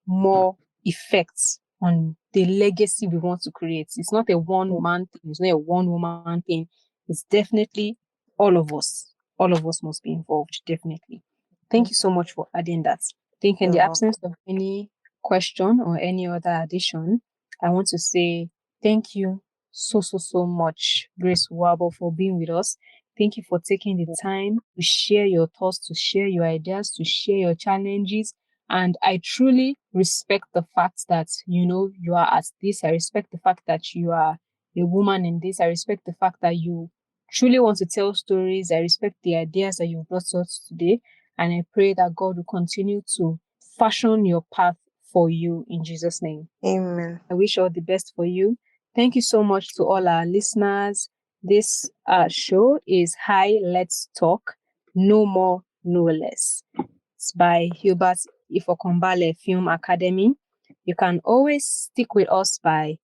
more effects on the legacy we want to create. It's not a one man thing, it's not a one woman thing. It's definitely all of us. All of us must be involved, definitely. Thank you so much for adding that. I think in the You're absence welcome. of any question or any other addition, I want to say thank you so, so, so much, Grace Uwabor, for being with us. Thank you for taking the time to share your thoughts, to share your ideas, to share your challenges. And I truly respect the fact that, you are at this. I respect the fact that you are a woman in this. I respect the fact that you truly want to tell stories. I respect the ideas that you brought us today. And I pray that God will continue to fashion your path for you in Jesus' name. Amen. I wish all the best for you. Thank you so much to all our listeners. This show is Hi, Let's Talk, No More, No Less. It's by Hubert Ifokombale Film Academy. You can always stick with us by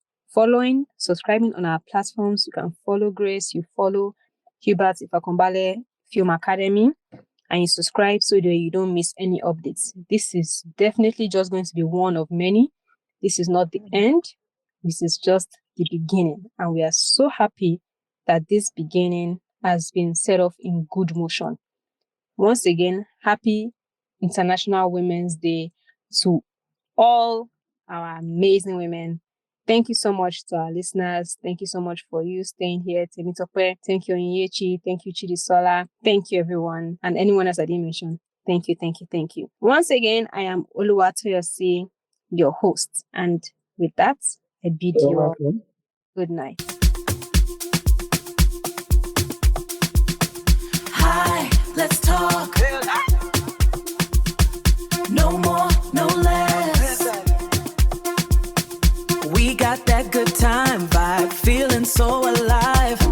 subscribing on our platforms. You can follow Grace, you follow Hubert Ifokombale Film Academy. and you subscribe so that you don't miss any updates. This is definitely just going to be one of many. This is not the end. This is just the beginning. And we are so happy that this beginning has been set off in good motion. Once again, happy International Women's Day to all our amazing women. Thank you so much to our listeners. Thank you so much for you staying here. Temitope. Thank you, Onyechi. Thank you, Chidisola. Thank you, everyone. And anyone else I didn't mention. Thank you, thank you, thank you. Once again, I am Oluwatoyosi, your host. And with that, I bid you all good night. Hi, let's talk. No more, no less. We got that good time vibe, feeling so alive.